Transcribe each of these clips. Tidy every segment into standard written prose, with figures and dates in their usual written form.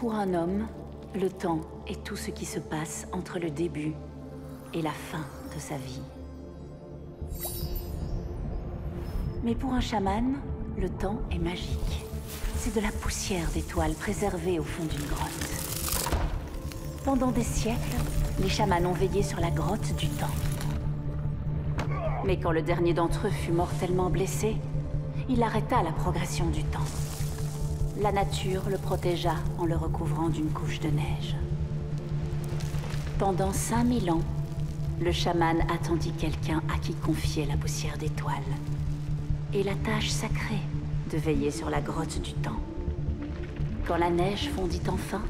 Pour un homme, le temps est tout ce qui se passe entre le début et la fin de sa vie. Mais pour un chaman, le temps est magique. C'est de la poussière d'étoiles préservée au fond d'une grotte. Pendant des siècles, les chamans ont veillé sur la grotte du temps. Mais quand le dernier d'entre eux fut mortellement blessé, il arrêta la progression du temps. La nature le protégea en le recouvrant d'une couche de neige. Pendant 5000 ans, le chaman attendit quelqu'un à qui confier la poussière d'étoiles et la tâche sacrée de veiller sur la grotte du temps. Quand la neige fondit enfin,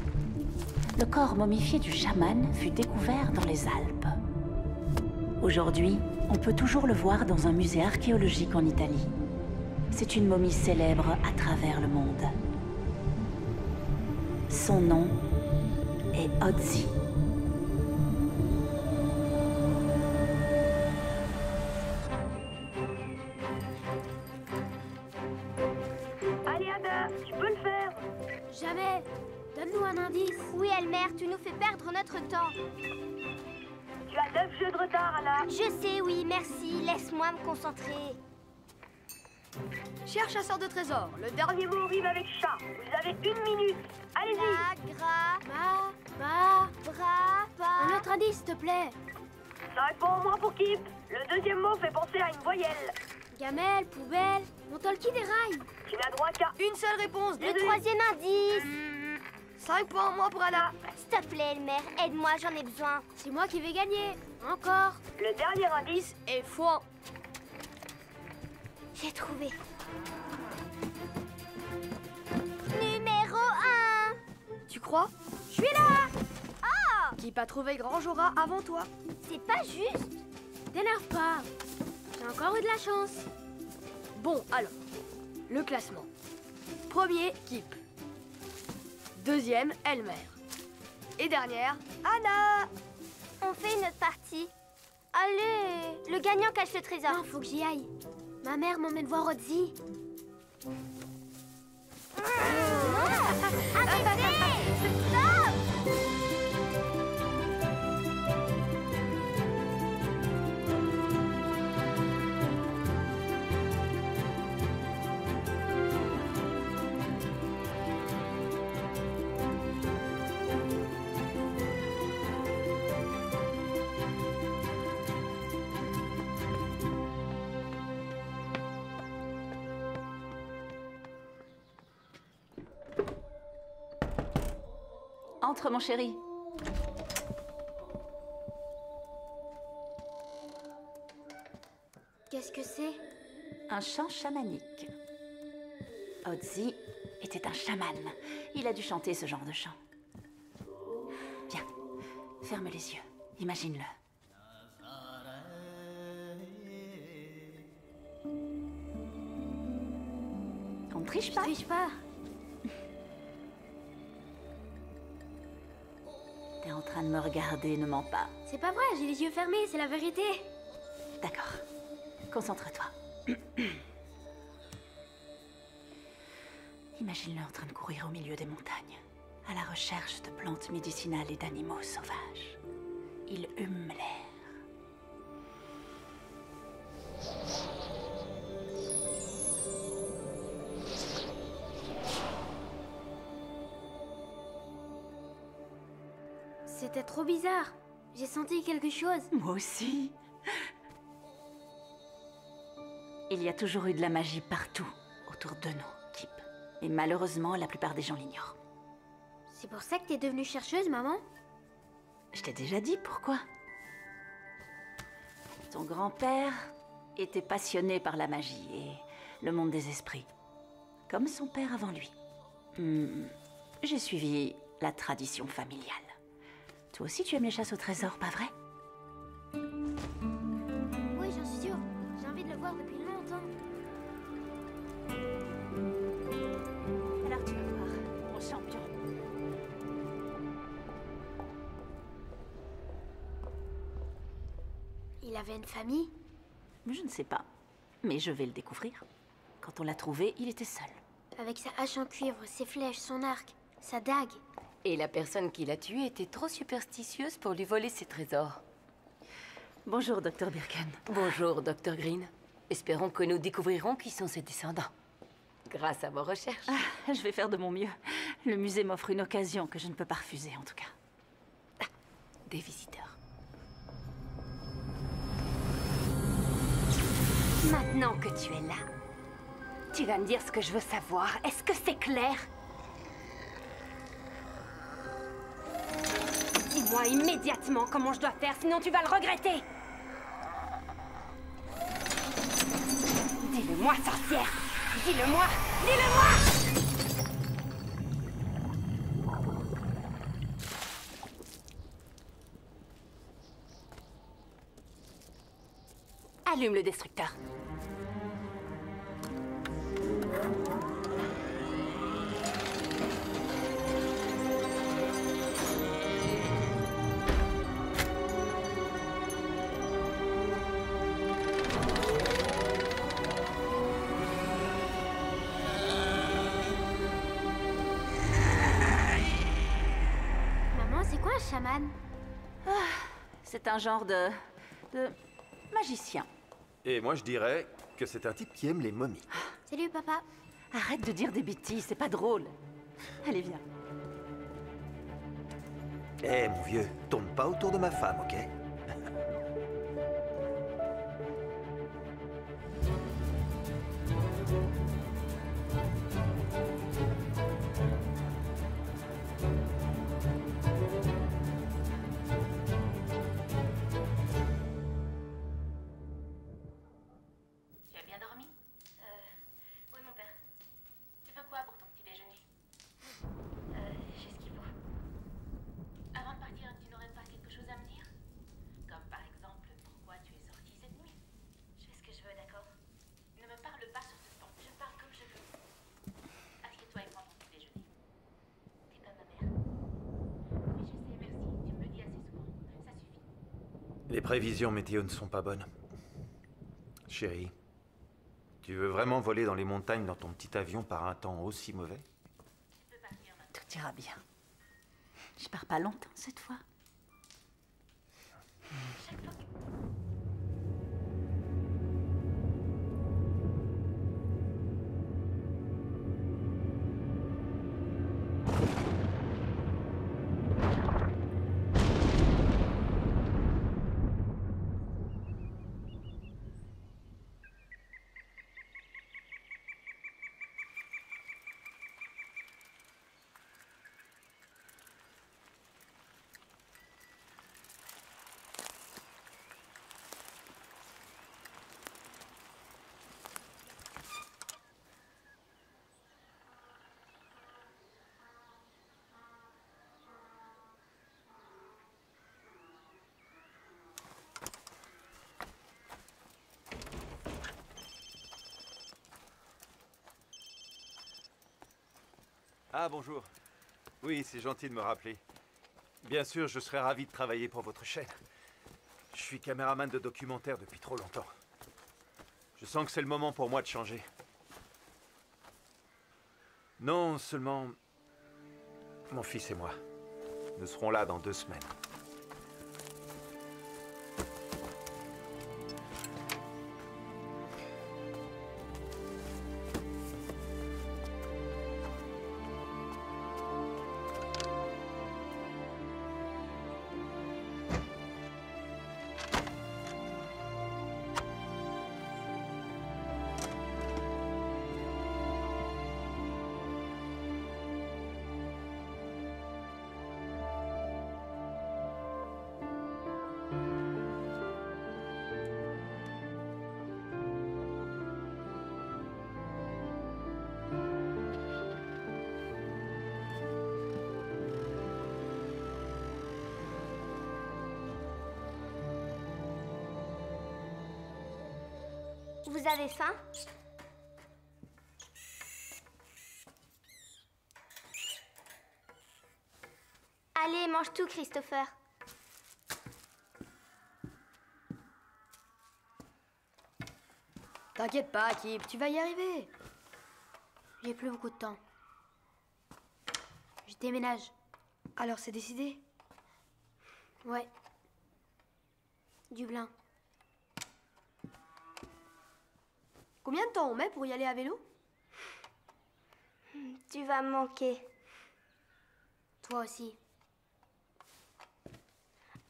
le corps momifié du chaman fut découvert dans les Alpes. Aujourd'hui, on peut toujours le voir dans un musée archéologique en Italie. C'est une momie célèbre à travers le monde. Son nom est Ötzi. Allez Anna, tu peux le faire. Jamais. Donne-nous un indice. Oui, Elmer, tu nous fais perdre notre temps. Tu as 9 jeux de retard, Anna. Je sais, oui, merci. Laisse-moi me concentrer. Cher chasseur de trésors. Le dernier mot rime avec chat. Vous avez 1 minute. Allez-y. Un autre indice, s'il te plaît. 5 points en moins pour Kip. Le deuxième mot fait penser à une voyelle. Gamelle, poubelle, mon talkie des rails. Tu n'as droit qu'à Une seule réponse. Le troisième indice. 5 points en moins pour Anna. S'il te plaît, Elmer, aide-moi, j'en ai besoin. C'est moi qui vais gagner. Encore. le dernier indice. Et foin. J'ai trouvé. Numéro 1. Tu crois? Je suis là. Oh, Qui pas trouvé Grand Jora avant toi? c'est pas juste. T'énerve pas. J'ai encore eu de la chance. Bon, alors. Le classement. Premier, Kip. Deuxième, Elmer. Et dernière, Anna. On fait une autre partie. Allez, le gagnant cache le trésor. Non, faut que j'y aille. Ma mère m'emmène voir Ötzi. Arrêtez! Stop! Entre, mon chéri. Qu'est-ce que c'est? Un chant chamanique. Ötzi était un chaman. Il a dû chanter ce genre de chant. Viens, ferme les yeux. Imagine-le. On ne triche Je pas. triche pas. T'es en train de me regarder, ne mens pas. C'est pas vrai, j'ai les yeux fermés, c'est la vérité. D'accord. Concentre-toi. Imagine-le en train de courir au milieu des montagnes, à la recherche de plantes médicinales et d'animaux sauvages. Il hume l'air. C'était trop bizarre. J'ai senti quelque chose. Moi aussi. Il y a toujours eu de la magie partout autour de nous, Kip. Et malheureusement, la plupart des gens l'ignorent. C'est pour ça que t'es devenue chercheuse, maman? Je t'ai déjà dit pourquoi. Ton grand-père était passionné par la magie et le monde des esprits. Comme son père avant lui. J'ai suivi la tradition familiale. Toi aussi, tu aimes les chasses au trésor, pas vrai? Oui, j'en suis sûre. J'ai envie de le voir depuis longtemps. Alors tu vas voir, mon champion. Il avait une famille? Je ne sais pas, mais je vais le découvrir. Quand on l'a trouvé, il était seul. Avec sa hache en cuivre, ses flèches, son arc, sa dague. Et la personne qui l'a tué était trop superstitieuse pour lui voler ses trésors. Bonjour, Dr. Birken. Bonjour, Dr. Green. Espérons que nous découvrirons qui sont ses descendants. Grâce à vos recherches. Je vais faire de mon mieux. Le musée m'offre une occasion que je ne peux pas refuser, en tout cas. Des visiteurs. Maintenant que tu es là, tu vas me dire ce que je veux savoir. Est-ce que c'est clair? Dis-moi immédiatement comment je dois faire, sinon tu vas le regretter. Dis-le-moi, sorcière. Dis-le-moi. Dis-le-moi. Allume le destructeur. Maman, c'est quoi un chaman? C'est un genre de magicien. Et moi, je dirais que c'est un type qui aime les momies. Salut, papa. Arrête de dire des bêtises, c'est pas drôle. Allez, viens. Eh, mon vieux, tourne pas autour de ma femme, ok? Tu as bien dormi? Oui, mon père. Tu veux quoi pour ton petit déjeuner? J'ai ce qu'il faut. Avant de partir, tu n'aurais pas quelque chose à me dire? Comme par exemple, pourquoi tu es sorti cette nuit? Je fais ce que je veux, d'accord? Ne me parle pas sur ce ton. Je parle comme je veux. Assieds-toi et prends ton petit déjeuner. T'es comme ma mère. Oui, je sais, merci. Tu me le dis assez souvent. Ça suffit. Les prévisions météo ne sont pas bonnes. Chérie, tu veux vraiment voler dans les montagnes dans ton petit avion par un temps aussi mauvais? Tout ira bien. Je pars pas longtemps cette fois. Ah, bonjour. Oui, c'est gentil de me rappeler. Bien sûr, je serais ravi de travailler pour votre chaîne. Je suis caméraman de documentaire depuis trop longtemps. Je sens que c'est le moment pour moi de changer. Non, seulement... mon fils et moi. Nous serons là dans 2 semaines. Vous avez faim? Allez, mange tout, Christopher. T'inquiète pas, Kip, tu vas y arriver. J'ai plus beaucoup de temps. Je déménage. Alors c'est décidé? Ouais. Dublin. Combien de temps on met pour y aller à vélo? Tu vas me manquer. Toi aussi.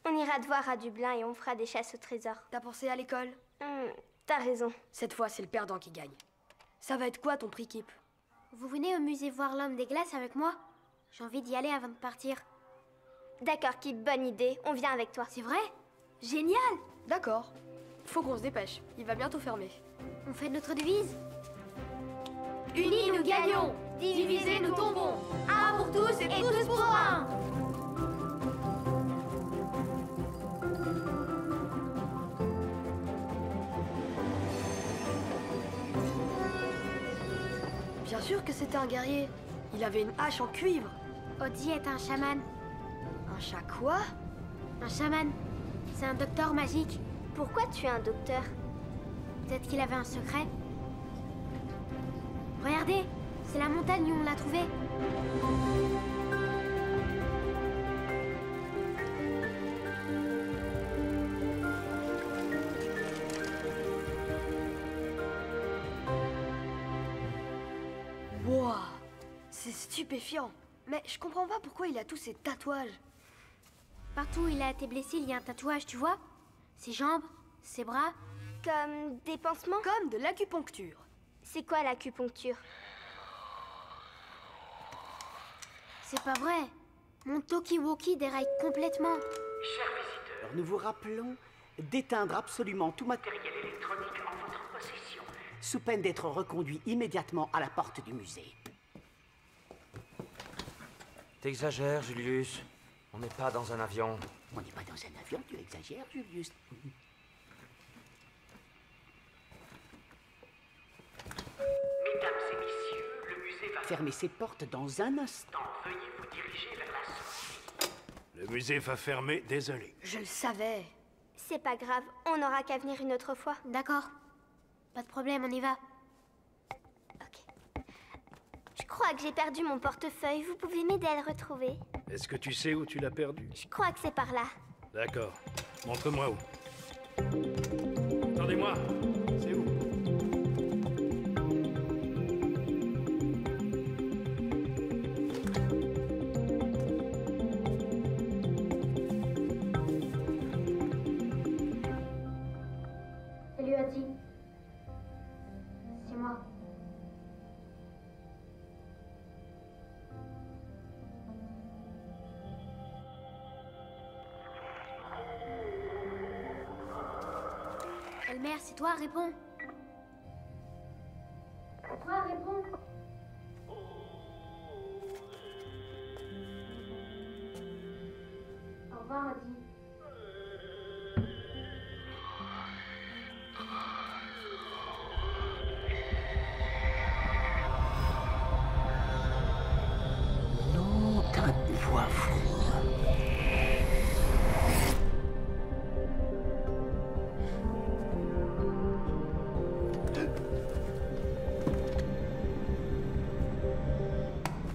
On ira te voir à Dublin et on fera des chasses au trésor. T'as pensé à l'école? T'as raison. Cette fois, c'est le perdant qui gagne. Ça va être quoi ton prix Kip? Vous venez au musée voir l'homme des glaces avec moi? J'ai envie d'y aller avant de partir. D'accord, Kip, bonne idée. On vient avec toi. C'est vrai? Génial! D'accord. Faut qu'on se dépêche. Il va bientôt fermer. On fait notre devise? Unis, nous gagnons! Divisés, nous tombons! Un pour tous et tous pour un! Bien sûr que c'était un guerrier. Il avait une hache en cuivre. Odie est un chaman. Un chat quoi? Un chaman. C'est un docteur magique. Pourquoi tu es un docteur? Peut-être qu'il avait un secret. Regardez, c'est la montagne où on l'a trouvé. Wow, c'est stupéfiant. Mais je comprends pas pourquoi il a tous ces tatouages. Partout où il a été blessé, il y a un tatouage, tu vois? Ses jambes, ses bras. Comme des pansements? Comme de l'acupuncture. C'est quoi l'acupuncture? C'est pas vrai. Mon talkie-walkie déraille complètement. Chers visiteurs, nous vous rappelons d'éteindre absolument tout matériel électronique en votre possession, sous peine d'être reconduit immédiatement à la porte du musée. T'exagères, Julius. On n'est pas dans un avion. On n'est pas dans un avion, tu exagères, Julius. Mesdames et messieurs, le musée va fermer ses portes dans un instant. Veuillez vous diriger vers la sortie. Le musée va fermer, désolé. Je le savais. C'est pas grave, on n'aura qu'à venir une autre fois. D'accord. Pas de problème, on y va. Ok. Je crois que j'ai perdu mon portefeuille. Vous pouvez m'aider à le retrouver? Est-ce que tu sais où tu l'as perdu? Je crois que c'est par là. D'accord. Montre-moi où. Attendez-moi. C'est où? Salut Adi. C'est moi. Elmer, c'est toi, réponds. C'est toi, réponds. Au revoir, Adi. Non, t'as une voix fou.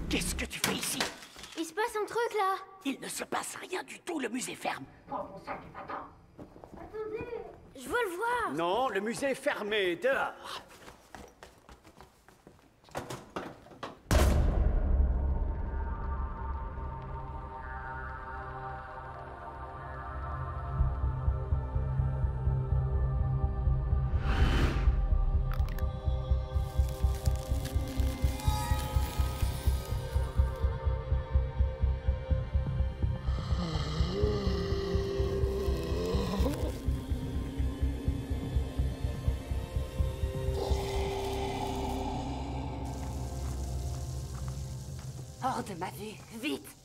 Qu'est-ce que tu fais ici? Il se passe un truc, là. Il ne se passe rien du tout, le musée ferme. Prends ton sac et va-t'en. Attendez, je veux le voir. Non, le musée est fermé, dehors. Hors de ma vue, vite!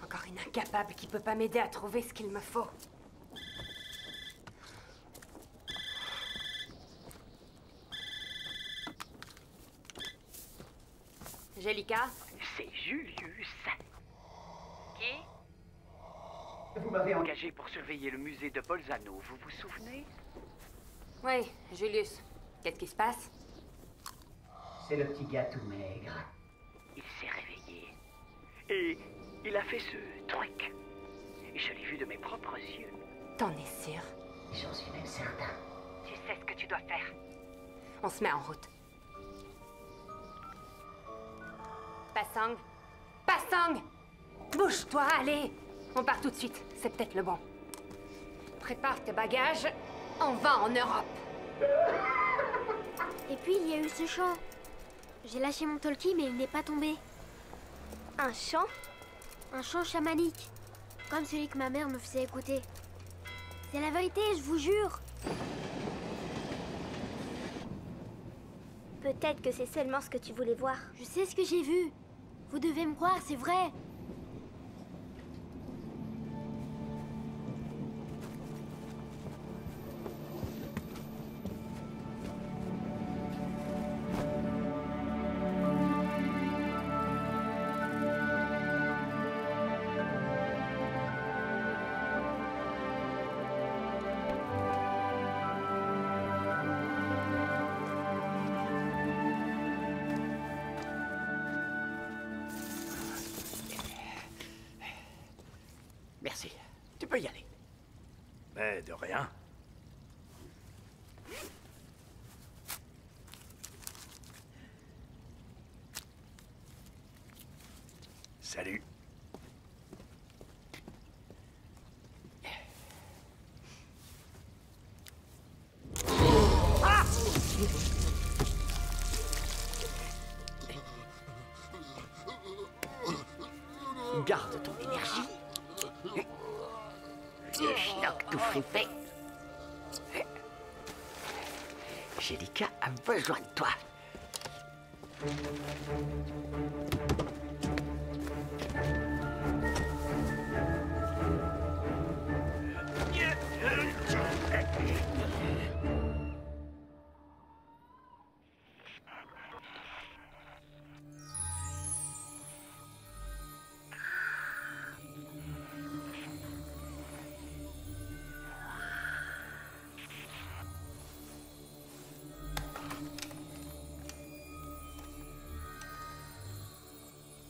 Encore une incapable qui peut pas m'aider à trouver ce qu'il me faut. Jellica? C'est Julius. Qui? Vous m'avez engagé pour surveiller le musée de Bolzano, vous vous souvenez? Oui, Julius. Qu'est-ce qui se passe? C'est le petit gars tout maigre. Il s'est réveillé. Et Il a fait ce truc. Et je l'ai vu de mes propres yeux. T'en es sûr? J'en suis même certain. Tu sais ce que tu dois faire. On se met en route. Passang! Passang! Bouge-toi, allez! On part tout de suite, c'est peut-être le bon. Prépare tes bagages, on va en Europe. Et puis il y a eu ce chant. J'ai lâché mon talkie mais il n'est pas tombé. Un chant? Un chant chamanique. Comme celui que ma mère me faisait écouter. C'est la vérité, je vous jure. Peut-être que c'est seulement ce que tu voulais voir. Je sais ce que j'ai vu. Vous devez me croire, c'est vrai. Merci. Tu peux y aller. Mais de rien. Salut. Garde ton énergie. Vieux schnock tout frippé. Angelica a besoin de toi.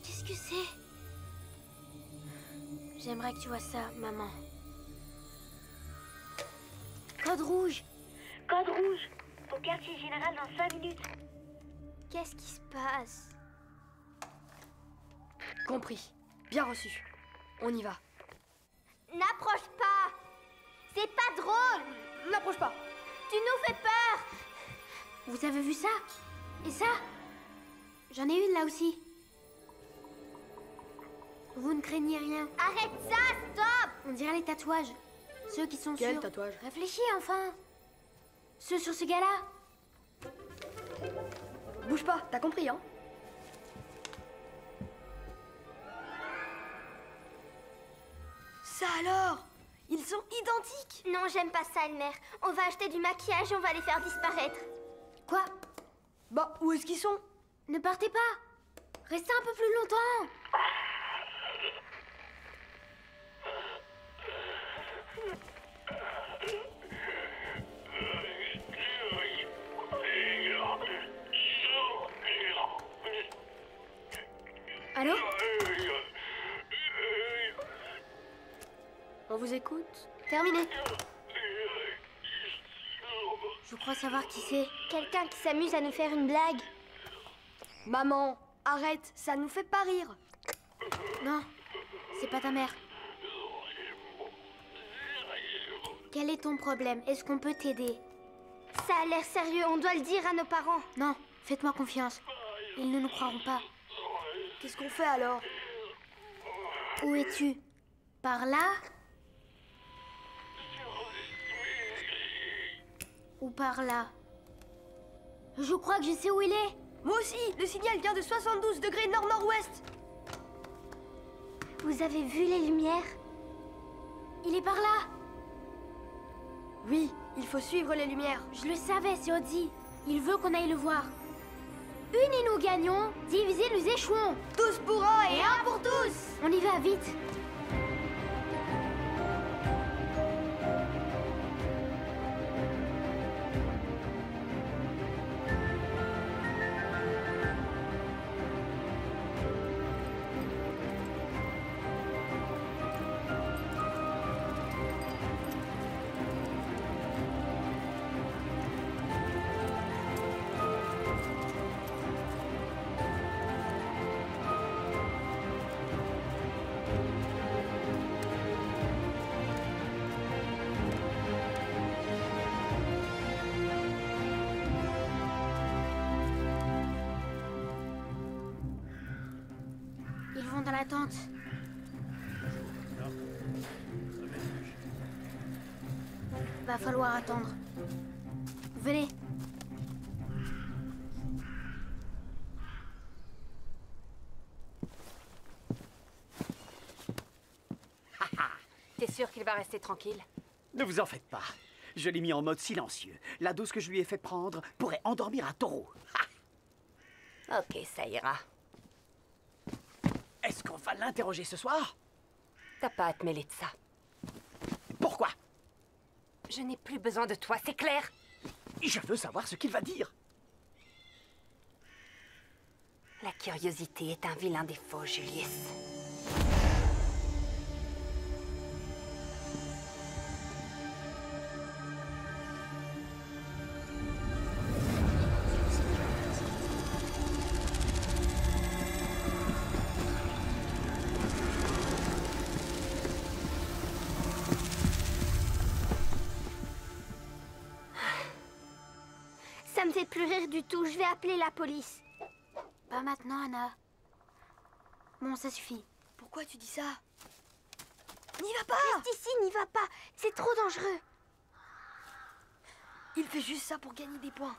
Qu'est-ce que c'est? J'aimerais que tu vois ça, maman. Code rouge. Code rouge. Au quartier général dans 5 minutes. Qu'est-ce qui se passe? Compris. Bien reçu. On y va. N'approche pas. C'est pas drôle. N'approche pas. Tu nous fais peur. Vous avez vu ça? Et ça? J'en ai une là aussi. Vous ne craignez rien. Arrête ça, stop. On dirait les tatouages. Ceux qui sont Quel sur... tatouage? Réfléchis enfin. Ceux sur ce gars-là. Bouge pas, t'as compris, hein? Ça alors? Ils sont identiques! Non, j'aime pas ça, Elmer. On va acheter du maquillage et on va les faire disparaître. Quoi? Bah, où est-ce qu'ils sont? Ne partez pas. Restez un peu plus longtemps. Allô? On vous écoute? Terminé. Je crois savoir qui c'est. Quelqu'un qui s'amuse à nous faire une blague. Maman, arrête, ça nous fait pas rire. Non, c'est pas ta mère. Quel est ton problème? Est-ce qu'on peut t'aider? Ça a l'air sérieux, on doit le dire à nos parents. Non, faites-moi confiance. Ils ne nous croiront pas. Qu'est-ce qu'on fait alors? Où es-tu? Par là? Ou par là? Je crois que je sais où il est. Moi aussi, le signal vient de 72 degrés nord-nord-ouest. Vous avez vu les lumières? Il est par là. Oui, il faut suivre les lumières. Je le savais, c'est Odzi. Il veut qu'on aille le voir. Unis nous gagnons, divisés nous échouons. Tous pour un et un pour tous. On y va, vite. d'attente. Va falloir attendre. Venez. T'es sûr qu'il va rester tranquille? Ne vous en faites pas. Je l'ai mis en mode silencieux. La dose que je lui ai fait prendre pourrait endormir un taureau. Ok, ça ira. Est-ce qu'on va l'interroger ce soir? T'as pas à te mêler de ça. Pourquoi? Je n'ai plus besoin de toi, c'est clair? Je veux savoir ce qu'il va dire. La curiosité est un vilain défaut, Julius. Ça me fait plus rire du tout. Je vais appeler la police. Pas maintenant, Anna. Bon, ça suffit. Pourquoi tu dis ça? N'y va pas! Reste ici, n'y va pas. C'est trop dangereux. Il fait juste ça pour gagner des points.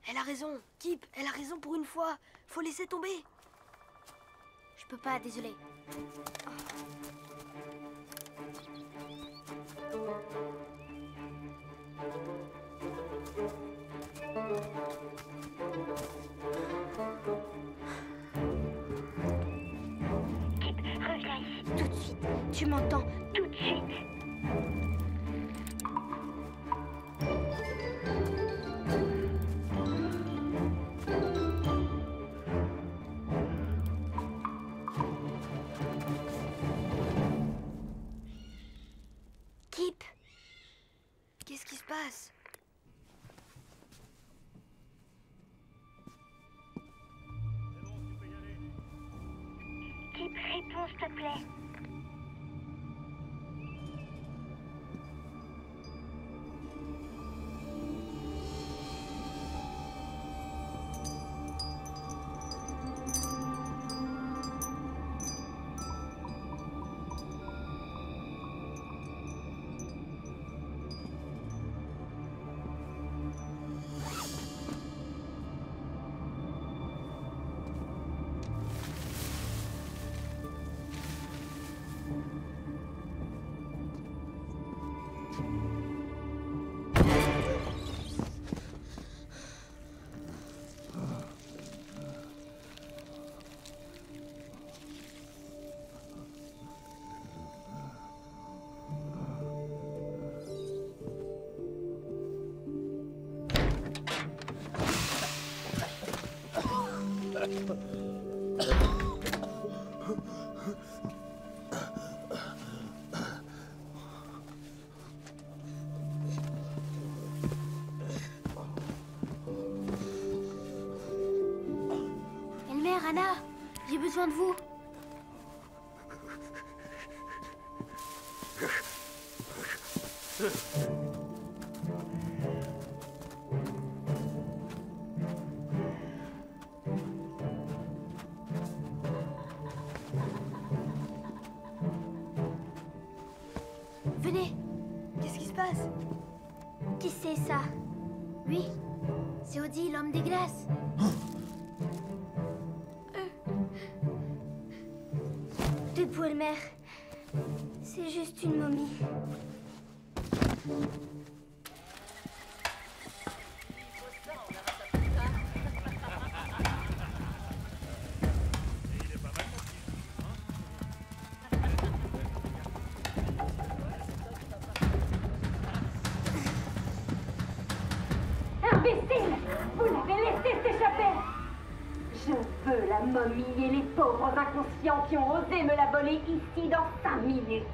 Elle a raison. Kip, elle a raison pour une fois. Faut laisser tomber. Je peux pas, désolé. Kip, reviens ici tout de suite. Tu m'entends? Tout de suite. Kip, Qu'est-ce qui se passe? Kip, réponds, s'il te plaît. Elmer, Anna, j'ai besoin de vous. Venez. Qu'est-ce qui se passe? Qui c'est ça? Oui, c'est Odie, l'homme des glaces. Debout, Elmer. C'est juste une momie. Imbécile! Vous l'avez laissé s'échapper! Je veux la momie et les pauvres inconscients qui ont osé me la voler ici dans 5 minutes.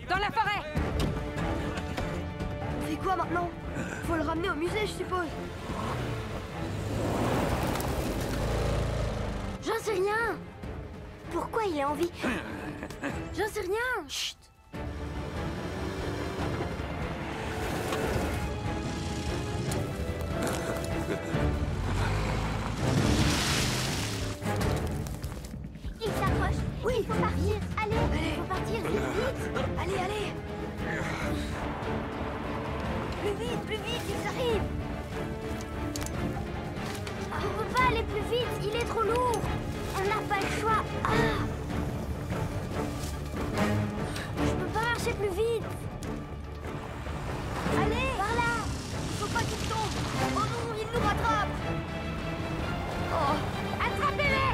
Dans la forêt! On fait quoi maintenant? Faut le ramener au musée, je suppose. rien. Pourquoi il a envie? J'en sais rien. Chut. Il s'approche. Oui. Il faut partir. Allez, Allez. il faut partir vite. Allez, allez. Plus vite, ils arrivent. On peut pas aller plus vite, il est trop lourd. On n'a pas le choix. Ah. Je peux pas marcher plus vite. Allez, par là. Il faut pas qu'il tombe. Oh non, il nous rattrape. Oh, attrapez-les.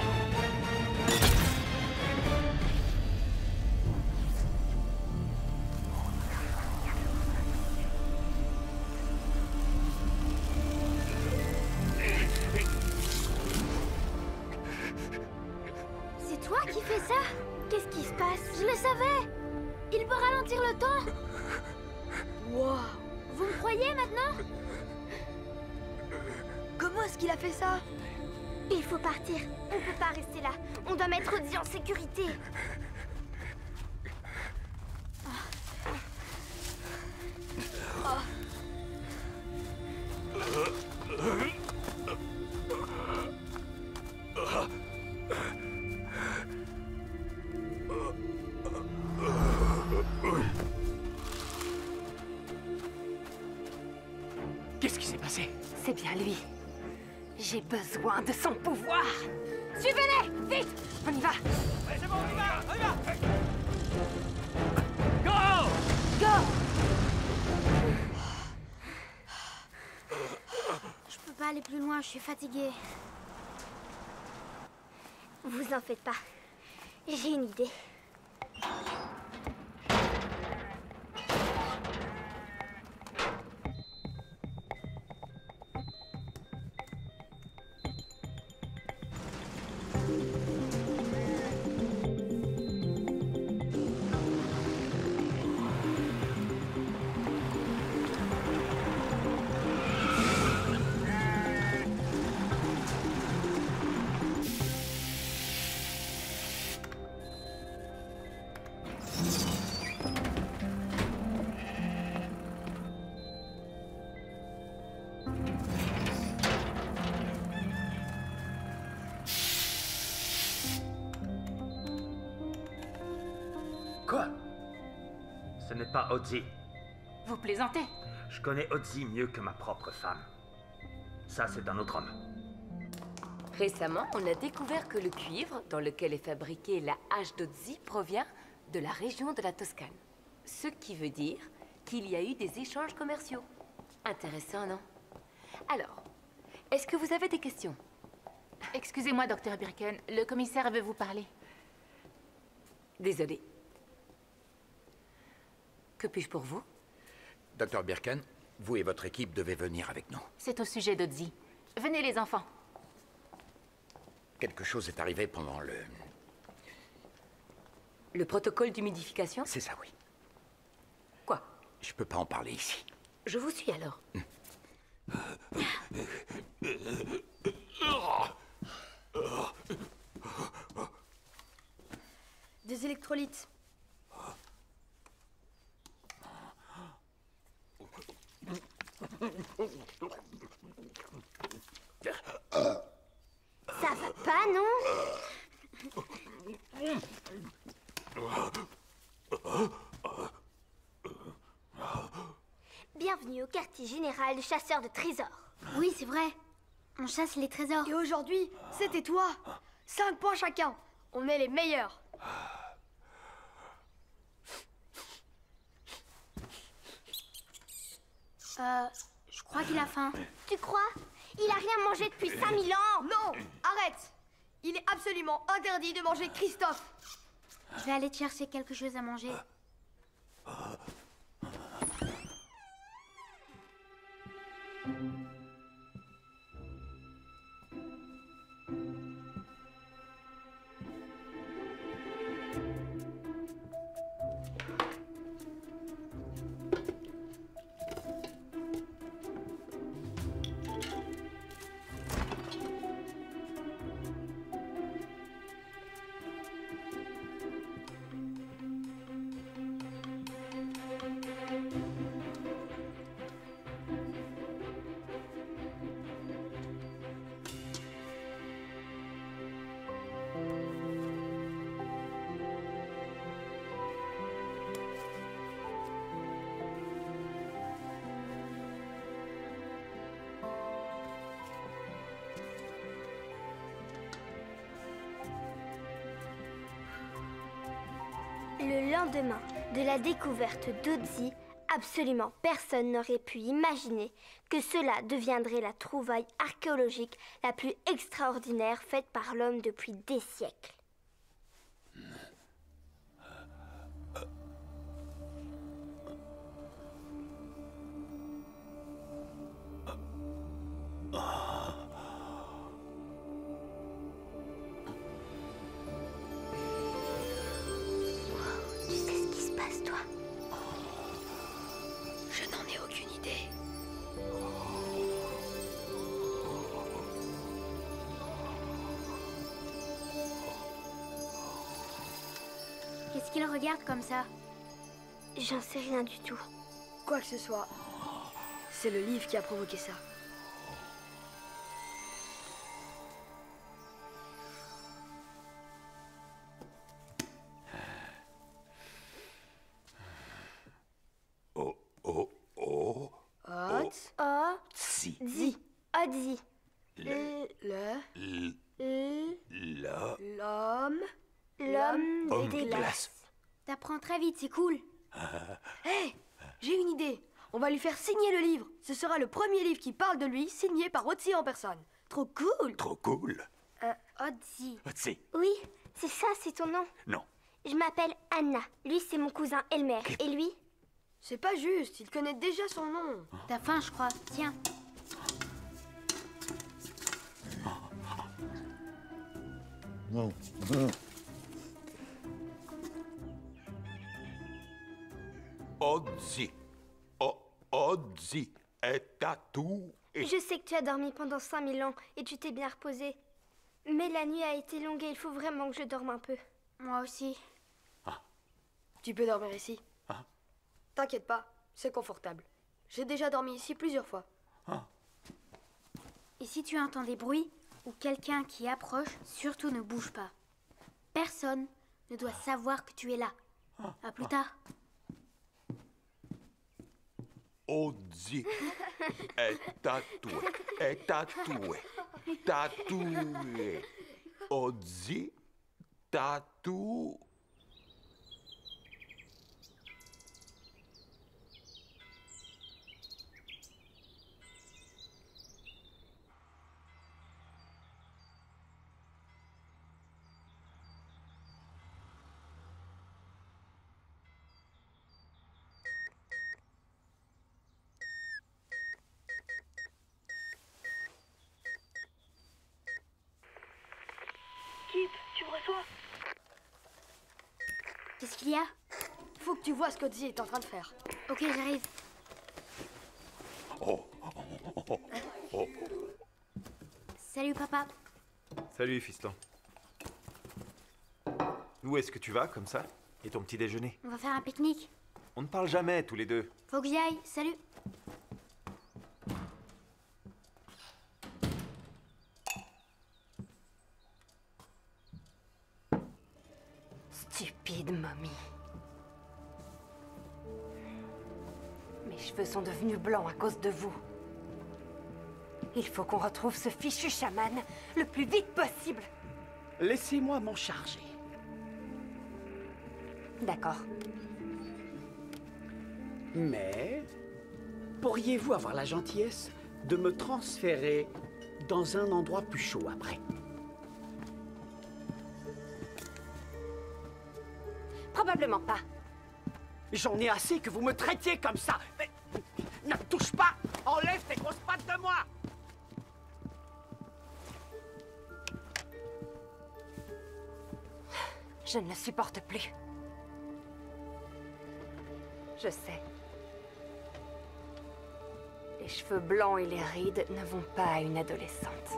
C'est toi qui fais ça? Qu'est-ce qui se passe? Je le savais. Il peut ralentir le temps. Wow. Vous me croyez maintenant? Comment est-ce qu'il a fait ça? Il faut partir. On peut pas rester là. On doit mettre Odzi en sécurité. Qu'est-ce qui s'est passé? C'est bien lui. J'ai besoin de son pouvoir. Suivez-les, vite. On y va. Allez, c'est bon, on y va, on y va. Go! Go. Je peux pas aller plus loin, je suis fatiguée. Vous en faites pas. J'ai une idée. Quoi? Ce n'est pas Odzi. Vous plaisantez? Je connais Odzi mieux que ma propre femme. Ça, c'est un autre homme. Récemment, on a découvert que le cuivre dans lequel est fabriquée la hache d'Odzi provient de la région de la Toscane. Ce qui veut dire qu'il y a eu des échanges commerciaux. Intéressant, non? Alors, est-ce que vous avez des questions? Excusez-moi, Dr. Birken, le commissaire veut vous parler. Désolée. Que puis-je pour vous? Dr. Birken, vous et votre équipe devez venir avec nous. C'est au sujet d'Odzi. Venez, les enfants. Quelque chose est arrivé pendant le... Le protocole d'humidification? C'est ça, oui. Quoi? Je peux pas en parler ici. Je vous suis alors. Des électrolytes. Ça va pas, non? Bienvenue au quartier général de chasseurs de trésors. Oui, c'est vrai. On chasse les trésors. Et aujourd'hui, c'était toi. 5 points chacun. On est les meilleurs. Je crois qu'il a faim. Tu crois? Il a rien mangé depuis 5000 ans. Non, arrête. Il est absolument interdit de manger Christophe. Je vais aller te chercher quelque chose à manger. lendemain de la découverte d'Otzi, absolument personne n'aurait pu imaginer que cela deviendrait la trouvaille archéologique la plus extraordinaire faite par l'homme depuis des siècles. Tu sais ce qui se passe, toi? Je n'en ai aucune idée. Qu'est-ce qu'il regarde comme ça? J'en sais rien du tout. Quoi que ce soit, c'est le livre qui a provoqué ça. Otzi. Otzi. L'homme des glaces. T'apprends très vite, c'est cool. Hé, j'ai une idée. On va lui faire signer le livre. Ce sera le premier livre qui parle de lui, signé par Otzi en personne. Trop cool. Trop cool. Otzi. Otzi. Oui, c'est ça, c'est ton nom. Non. Je m'appelle Anna. Lui, c'est mon cousin Elmer. Et lui? C'est pas juste, il connaît déjà son nom. T'as faim, je crois. Tiens. Non. Otzi. Otzi est à tout. Je sais que tu as dormi pendant 5000 ans et tu t'es bien reposé. Mais la nuit a été longue et il faut vraiment que je dorme un peu. Moi aussi. Tu peux dormir ici. T'inquiète pas, c'est confortable. J'ai déjà dormi ici plusieurs fois. Et si tu entends des bruits ou quelqu'un qui approche, surtout ne bouge pas. Personne ne doit savoir que tu es là. À plus tard. Otzi est tatoué. Est tatoué. Tatoué. Otzi tatoué. Kip, tu me reçois? Qu'est-ce qu'il y a? Faut que tu vois ce qu'Otzi est en train de faire. Ok, j'arrive. Salut, papa. Salut, fiston. Où est-ce que tu vas, comme ça? Et ton petit déjeuner? On va faire un pique-nique. On ne parle jamais, tous les deux. Faut que j'y aille. Salut. Stupide momie. Mes cheveux sont devenus blancs à cause de vous. Il faut qu'on retrouve ce fichu chaman le plus vite possible. Laissez-moi m'en charger. D'accord. Mais pourriez-vous avoir la gentillesse de me transférer dans un endroit plus chaud après? Probablement pas. J'en ai assez que vous me traitiez comme ça. Mais ne me touche pas. Enlève tes grosses pattes de moi. Je ne le supporte plus. Je sais. Les cheveux blancs et les rides ne vont pas à une adolescente.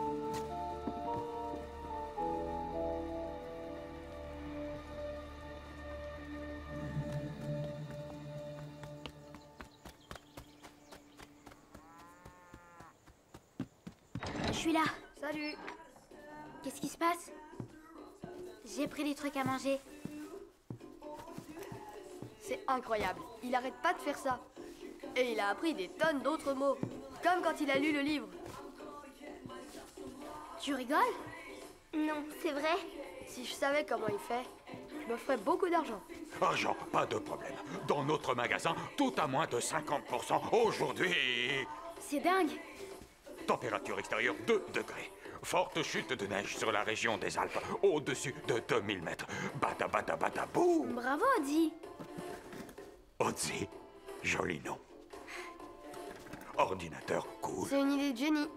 Je suis là. Salut. Qu'est-ce qui se passe? J'ai pris des trucs à manger. C'est incroyable. Il arrête pas de faire ça. Et il a appris des tonnes d'autres mots. Comme quand il a lu le livre. Tu rigoles? Non, c'est vrai. Si je savais comment il fait, je me ferais beaucoup d'argent. Argent, pas de problème. Dans notre magasin, tout à moins de 50% aujourd'hui. C'est dingue. Température extérieure 2 degrés. Forte chute de neige sur la région des Alpes, au-dessus de 2000 mètres. Bada bada bada boum. Bravo, Odzi. Odzi, joli nom. Ordinateur cool. C'est une idée de génie.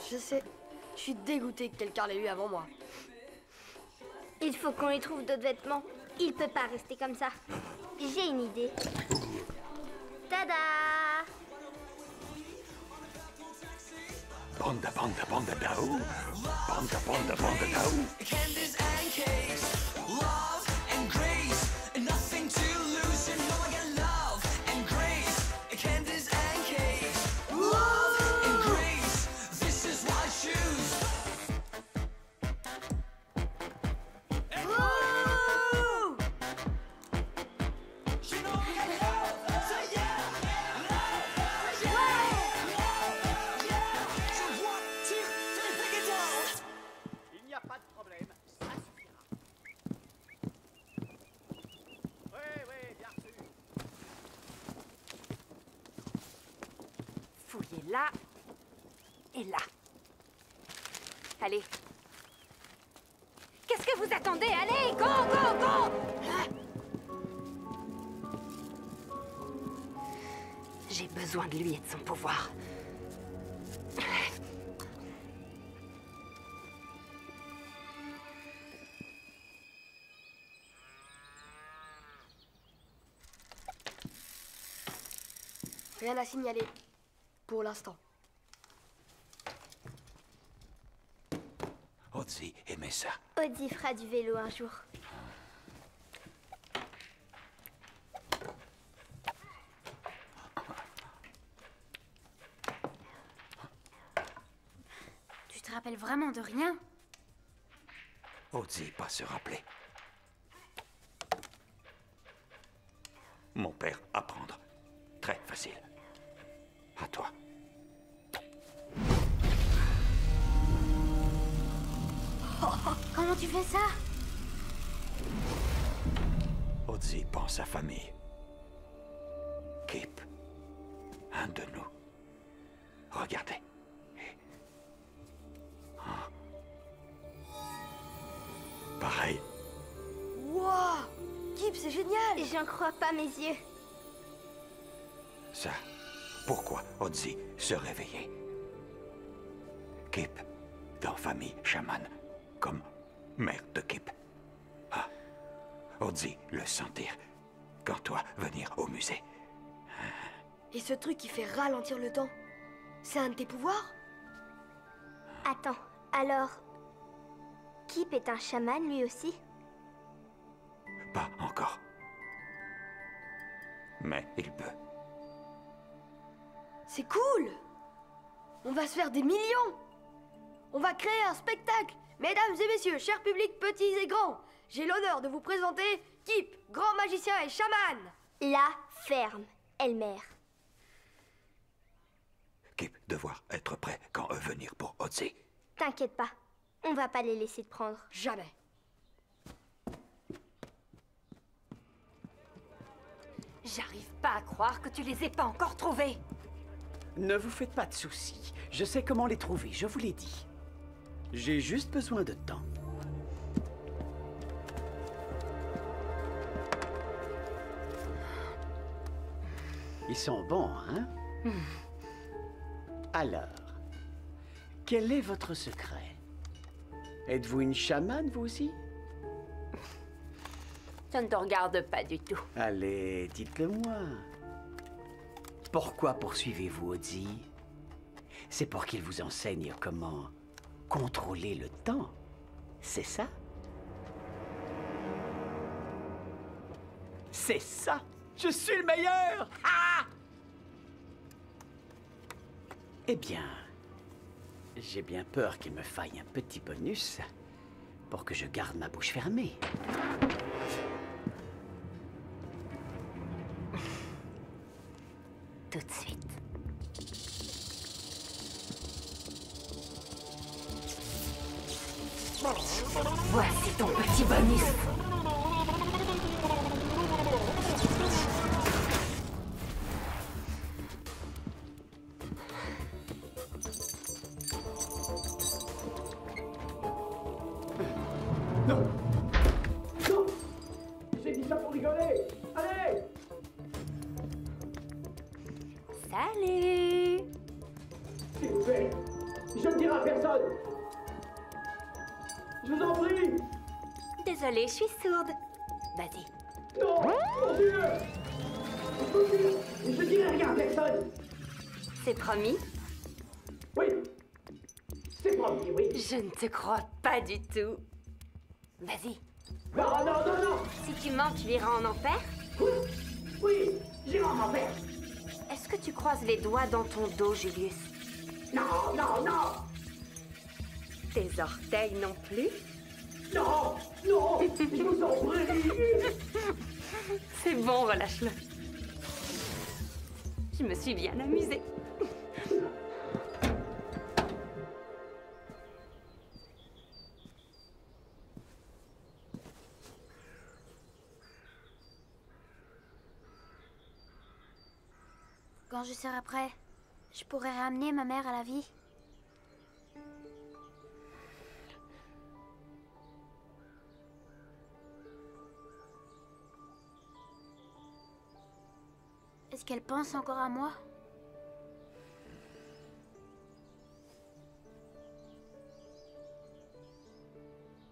Je sais. Je suis dégoûté que quelqu'un l'ait eu avant moi. Il faut qu'on lui trouve d'autres vêtements. Il peut pas rester comme ça. J'ai une idée. Tada! Banda banda banda daou. Banda banda banda daou. Candies and cakes, love and grace, nothing to lose, you know I got love and grace. Candies and cakes, love and grace, this is what I choose. Oh! You know I got love, so yeah, love, yeah, so 1, 2, 3, break it down. Il n'y a pas de problème, ça suffira. Oui, bien sûr. Fouillez là et là. Allez. Qu'est-ce que vous attendez? Allez, go, go, go! J'ai besoin de lui et de son pouvoir. Rien à signaler. Pour l'instant. Odzi aimait ça. Odzi fera du vélo un jour. Tu te rappelles vraiment de rien? Odzi pas se rappeler. Mon père, apprendre. Très facile. À toi. Comment tu fais ça? Odzi pense à famille. Kip. Un de nous. Regardez. Pareil. Wouah! Kip, c'est génial! J'en crois pas mes yeux. Ça, pourquoi Odzi se réveillait? Kip, dans famille chamane, comme mère de Kip. Ah, Odzi le sentir, quand toi venir au musée. Et ce truc qui fait ralentir le temps, c'est un de tes pouvoirs? Attends, alors... Kip est un chaman lui aussi? Pas encore. Mais il peut. C'est cool! On va se faire des millions! On va créer un spectacle! Mesdames et messieurs, chers publics petits et grands, j'ai l'honneur de vous présenter Kip, grand magicien et chaman! La ferme, Elmer. Kip devoir être prêt quand venir pour Odzi. T'inquiète pas, on va pas les laisser te prendre. Jamais. J'arrive pas à croire que tu les aies pas encore trouvés. Ne vous faites pas de soucis. Je sais comment les trouver, je vous l'ai dit. J'ai juste besoin de temps. Ils sont bons, hein? Alors, quel est votre secret? Êtes-vous une chamane, vous aussi? Ça ne te regarde pas du tout. Allez, dites-le-moi. Pourquoi poursuivez-vous Odzi? C'est pour qu'il vous enseigne comment contrôler le temps. C'est ça? C'est ça! Je suis le meilleur! Ah! Eh bien, j'ai bien peur qu'il me faille un petit bonus pour que je garde ma bouche fermée. Tout de suite. Voici ton petit bonus. Salut! S'il vous plaît, je ne dirai à personne. Je vous en prie. Désolée, je suis sourde. Vas-y. Non, mon Dieu. Je dirai rien à personne. C'est promis? Oui, c'est promis, oui. Je ne te crois pas du tout. Vas-y. Non, non, non, non. Si tu mens, tu iras en enfer? Oui, j'irai en enfer. Est-ce que tu croises les doigts dans ton dos, Julius? Non, non, non. Tes orteils non plus? Non, non, je vous en prie. C'est bon, relâche-le. Je me suis bien amusée. Quand je serai prêt, je pourrai ramener ma mère à la vie. Est-ce qu'elle pense encore à moi?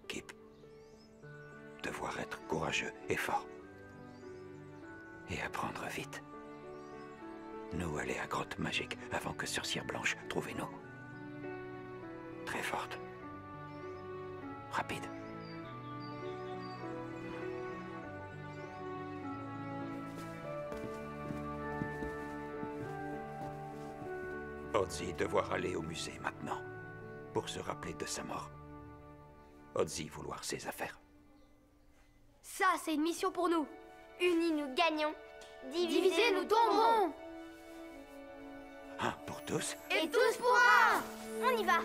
Kip, devoir être courageux et fort. Et apprendre vite. Nous aller à Grotte Magique avant que Sorcière Blanche trouve nous. Très forte. Rapide. Ozzy devoir aller au musée maintenant, pour se rappeler de sa mort. Ozzy vouloir ses affaires. Ça, c'est une mission pour nous. Unis, nous gagnons. Divisés, nous tomberons. Un pour tous. Et tous pour un. On y va.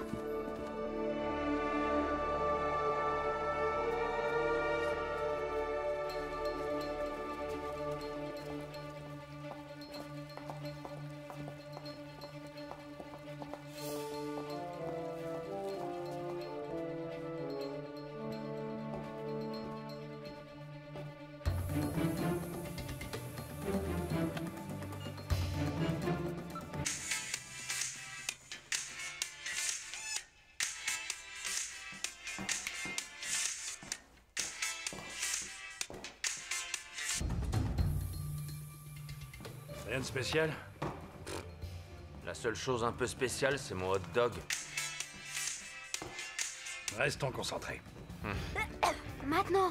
Rien de spécial? La seule chose un peu spéciale, c'est mon hot dog. Restons concentrés. Maintenant.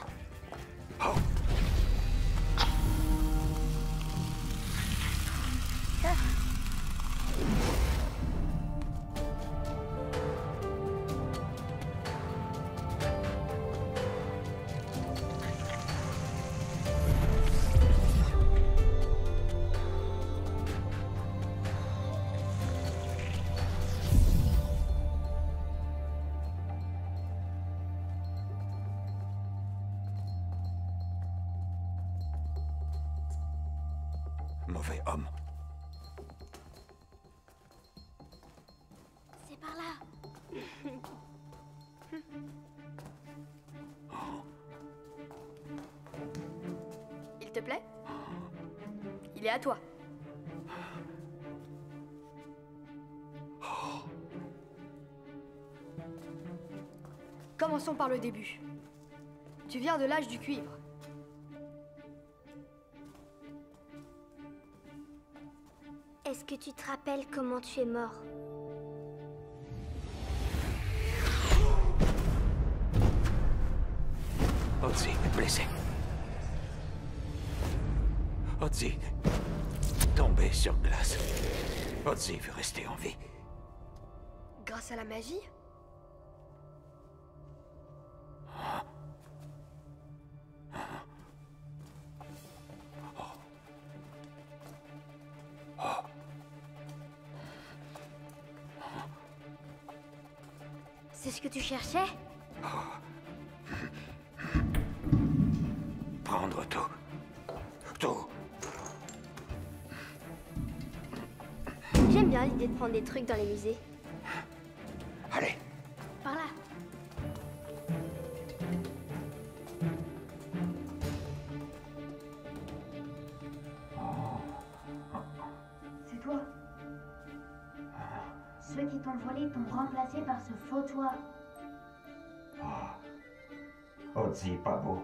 Mauvais homme. C'est par là. Il te plaît? Il est à toi. Commençons par le début. Tu viens de l'âge du cuivre. Est-ce que tu te rappelles comment tu es mort? Ozzy, blessé. Ozzy, tombé sur glace. Ozzy veut rester en vie. Grâce à la magie? C'est ce que tu cherchais? Prendre tout. Tout. J'aime bien l'idée de prendre des trucs dans les musées. Allez. Par là. C'est toi? Ceux qui t'ont volé t'ont remplacé par ce faux toi. Ozzy, pas beau.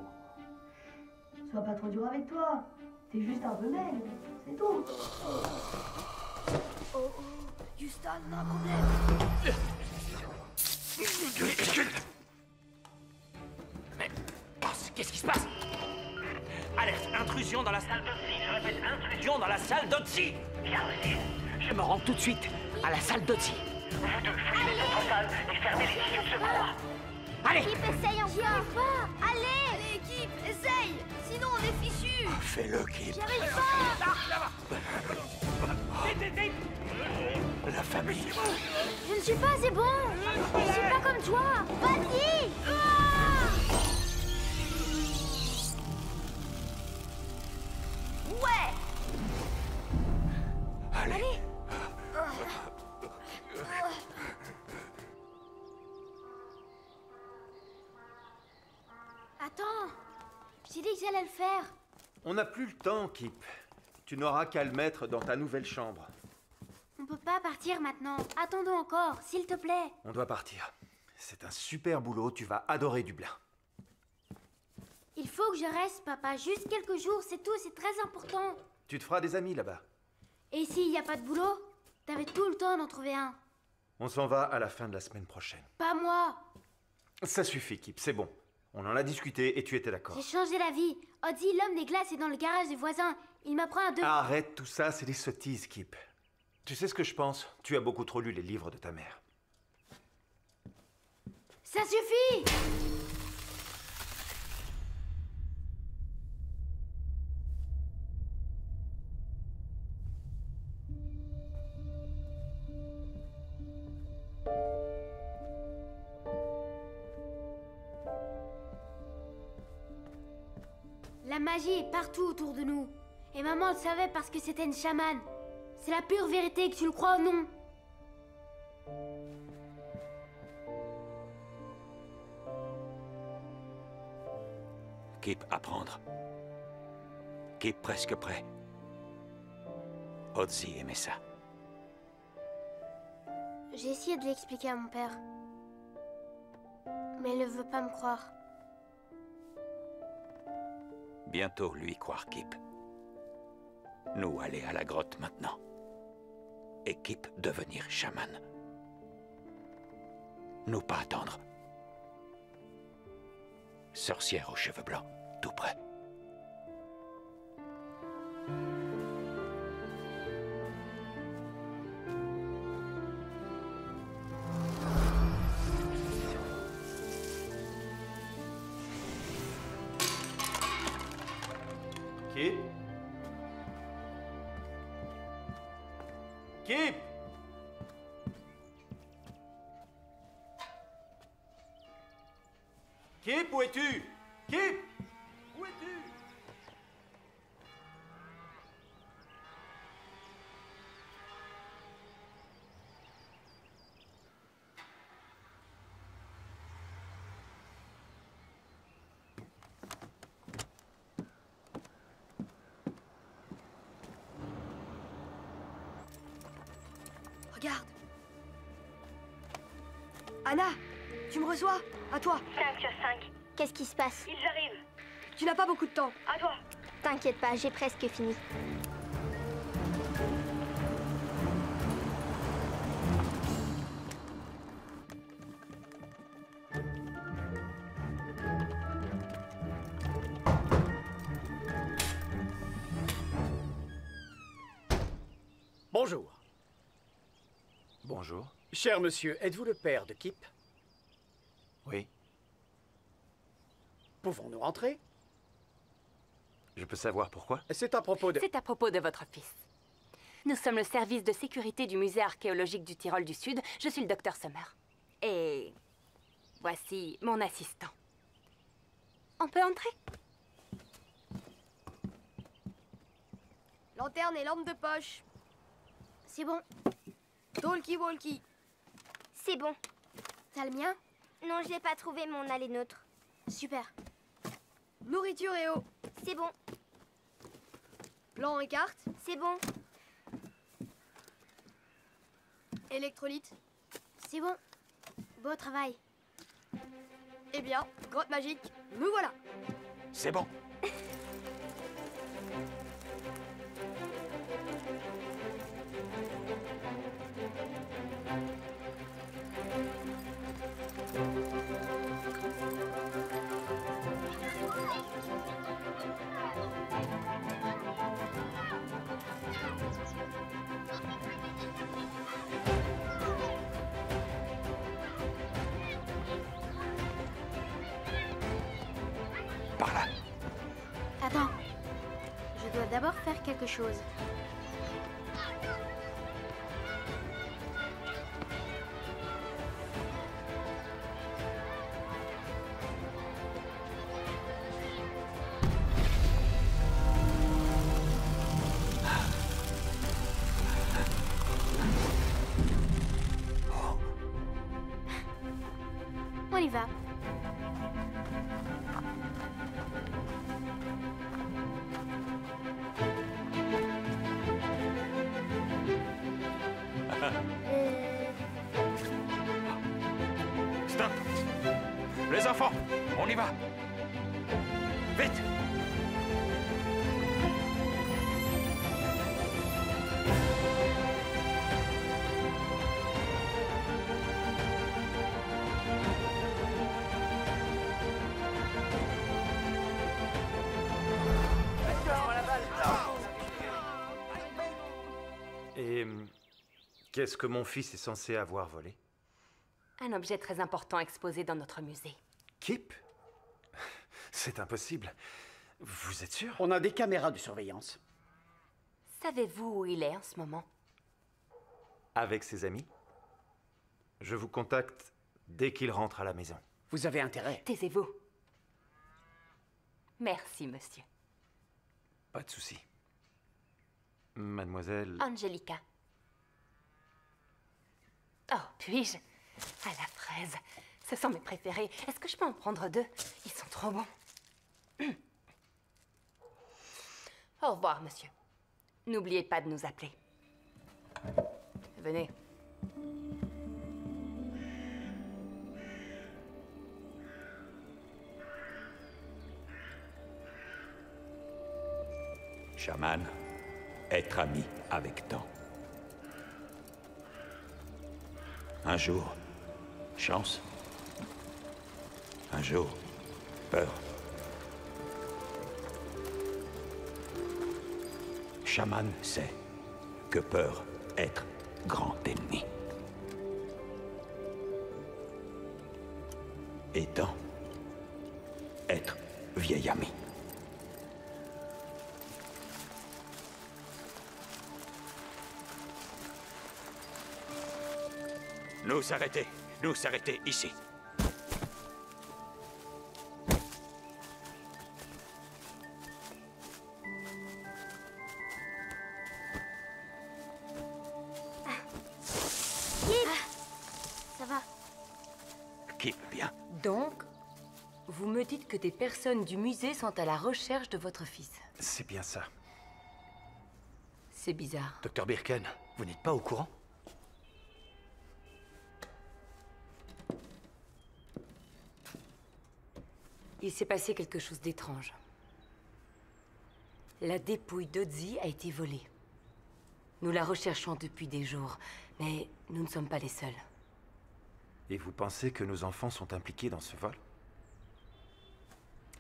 Sois pas trop dur avec toi. T'es juste un peu belle, c'est tout. Oh, Houston, on a un problème. Mais... qu'est-ce qui se passe? Alerte, intrusion dans la salle d'Otzi. Je répète, intrusion dans la salle d'Otzi. Bien aussi. Je me rends tout de suite à la salle d'Otzi. Vous deux, fouillez les autres salles et fermez les issues de secours. Allez! Équipe, essaye encore. Pas. Allez. Allez, équipe, essaye. Sinon, on est fichus. Fais-le, Kip. J'y arrive pas. La famille. Je ne suis pas assez bon. Je suis pas comme toi. Vas-y. Ouais. Allez. Attends. J'ai dit que j'allais le faire. On n'a plus le temps, Kip. Tu n'auras qu'à le mettre dans ta nouvelle chambre. On peut pas partir maintenant. Attendons encore, s'il te plaît. On doit partir. C'est un super boulot, tu vas adorer Dublin. Il faut que je reste, papa. Juste quelques jours, c'est tout. C'est très important. Tu te feras des amis là-bas. Et s'il n'y a pas de boulot? T'avais tout le temps d'en trouver un. On s'en va à la fin de la semaine prochaine. Pas moi. Ça suffit, Kip, c'est bon. On en a discuté et tu étais d'accord. J'ai changé la vie. Ozzy, l'homme des glaces, est dans le garage des voisins. Il m'apprend à deux... Arrête tout ça, c'est des sottises, Kip. Tu sais ce que je pense? Tu as beaucoup trop lu les livres de ta mère. Ça suffit! La magie est partout autour de nous. Et maman le savait parce que c'était une chamane. C'est la pure vérité, que tu le crois ou non. Kip, apprendre. Kip presque prêt. Ozzy aimait ça. J'ai essayé de l'expliquer à mon père. Mais il ne veut pas me croire. Bientôt lui croire, Kip. Nous aller à la grotte maintenant. Et Kip devenir chaman. Nous pas attendre. Sorcière aux cheveux blancs, tout près. Kip? Kip? Kip, où es-tu? Kip? Où es-tu? Regarde. Anna, tu me reçois? À toi. 5 sur 5. Qu'est-ce qui se passe? Ils arrivent. Tu n'as pas beaucoup de temps. À toi. T'inquiète pas, j'ai presque fini. Bonjour. Bonjour. Cher monsieur, êtes-vous le père de Kip? Oui. Pouvons-nous entrer? Je peux savoir pourquoi? C'est à propos de... C'est à propos de votre fils. Nous sommes le service de sécurité du musée archéologique du Tyrol du Sud. Je suis le docteur Sommer. Et voici mon assistant. On peut entrer? Lanterne et lampe de poche. C'est bon. Talkie-walkie. C'est bon. T'as le mien? Non, je n'ai pas trouvé mon aller nôtre. Super. Nourriture et eau. C'est bon. Plan et carte. C'est bon. Électrolyte. C'est bon. Beau travail. Eh bien, grotte magique, nous voilà. C'est bon. Par là. Attends. Je dois d'abord faire quelque chose. On y va. Stop. Les enfants, on y va. Vite. Et qu'est-ce que mon fils est censé avoir volé? Un objet très important exposé dans notre musée. Kip? C'est impossible. Vous êtes sûr? On a des caméras de surveillance. Savez-vous où il est en ce moment? Avec ses amis? Je vous contacte dès qu'il rentre à la maison. Vous avez intérêt. Taisez-vous. Merci, monsieur. Pas de souci. Mademoiselle... Angelica. Oh, puis-je? À la fraise. Ce sont mes préférés. Est-ce que je peux en prendre 2? Ils sont trop bons. Au revoir, monsieur. N'oubliez pas de nous appeler. Venez. Chaman, être ami avec temps. Un jour, chance. Un jour, peur. Chaman sait que peur être grand ennemi. Et temps, être vieil ami. Nous arrêter ici. Ça va. Kip, bien. Donc, vous me dites que des personnes du musée sont à la recherche de votre fils. C'est bien ça. C'est bizarre. Docteur Birken, vous n'êtes pas au courant? Il s'est passé quelque chose d'étrange. La dépouille d'Ozzy a été volée. Nous la recherchons depuis des jours, mais nous ne sommes pas les seuls. Et vous pensez que nos enfants sont impliqués dans ce vol?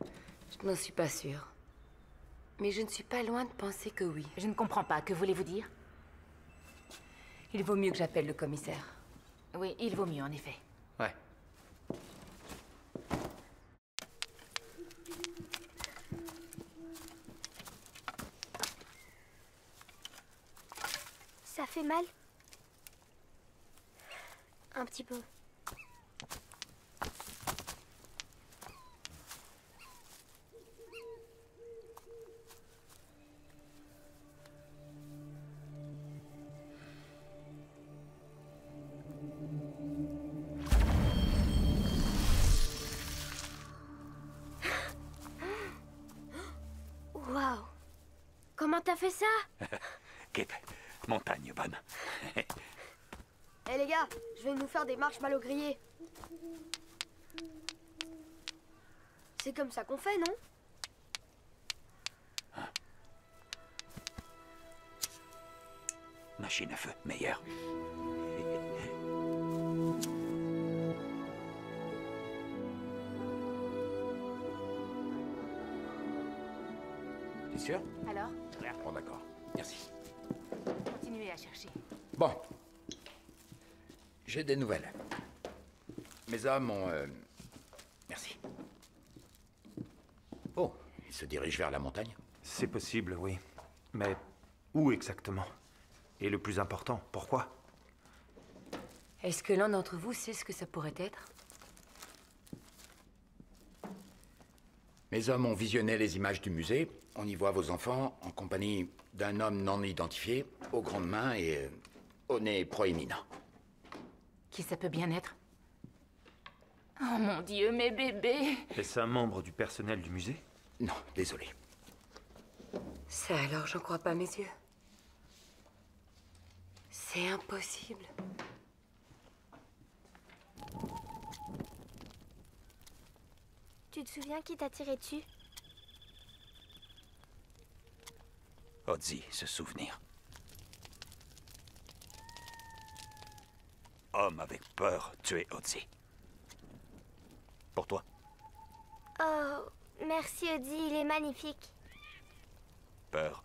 Je n'en suis pas sûre. Mais je ne suis pas loin de penser que oui. Je ne comprends pas. Que voulez-vous dire? Il vaut mieux que j'appelle le commissaire. Oui, il vaut mieux, en effet. Ouais. Ça fait mal? Un petit peu. Waouh! Comment t'as fait ça? Kip, montagne bonne. Eh les gars, je vais nous faire des marshmallows grillés. C'est comme ça qu'on fait, non? Machine à feu, meilleure. T'es sûr? Alors, Bon, d'accord. Merci. continuez à chercher. Bon. J'ai des nouvelles. Mes hommes ont... Merci. Oh, ils se dirigent vers la montagne? C'est possible, oui. Mais où exactement? Et le plus important, pourquoi? Est-ce que l'un d'entre vous sait ce que ça pourrait être? Mes hommes ont visionné les images du musée. On y voit vos enfants en compagnie d'un homme non identifié, aux grandes mains et au nez proéminent. Qui ça peut bien être? Oh mon Dieu, mes bébés! Est-ce un membre du personnel du musée? Non, désolé. Ça alors, j'en crois pas mes yeux. C'est impossible. Tu te souviens qui t'a tiré dessus? Odzi, se souvenir. Homme avec peur, tuer Odzi. Pour toi? Oh, merci Odzi, il est magnifique. Peur.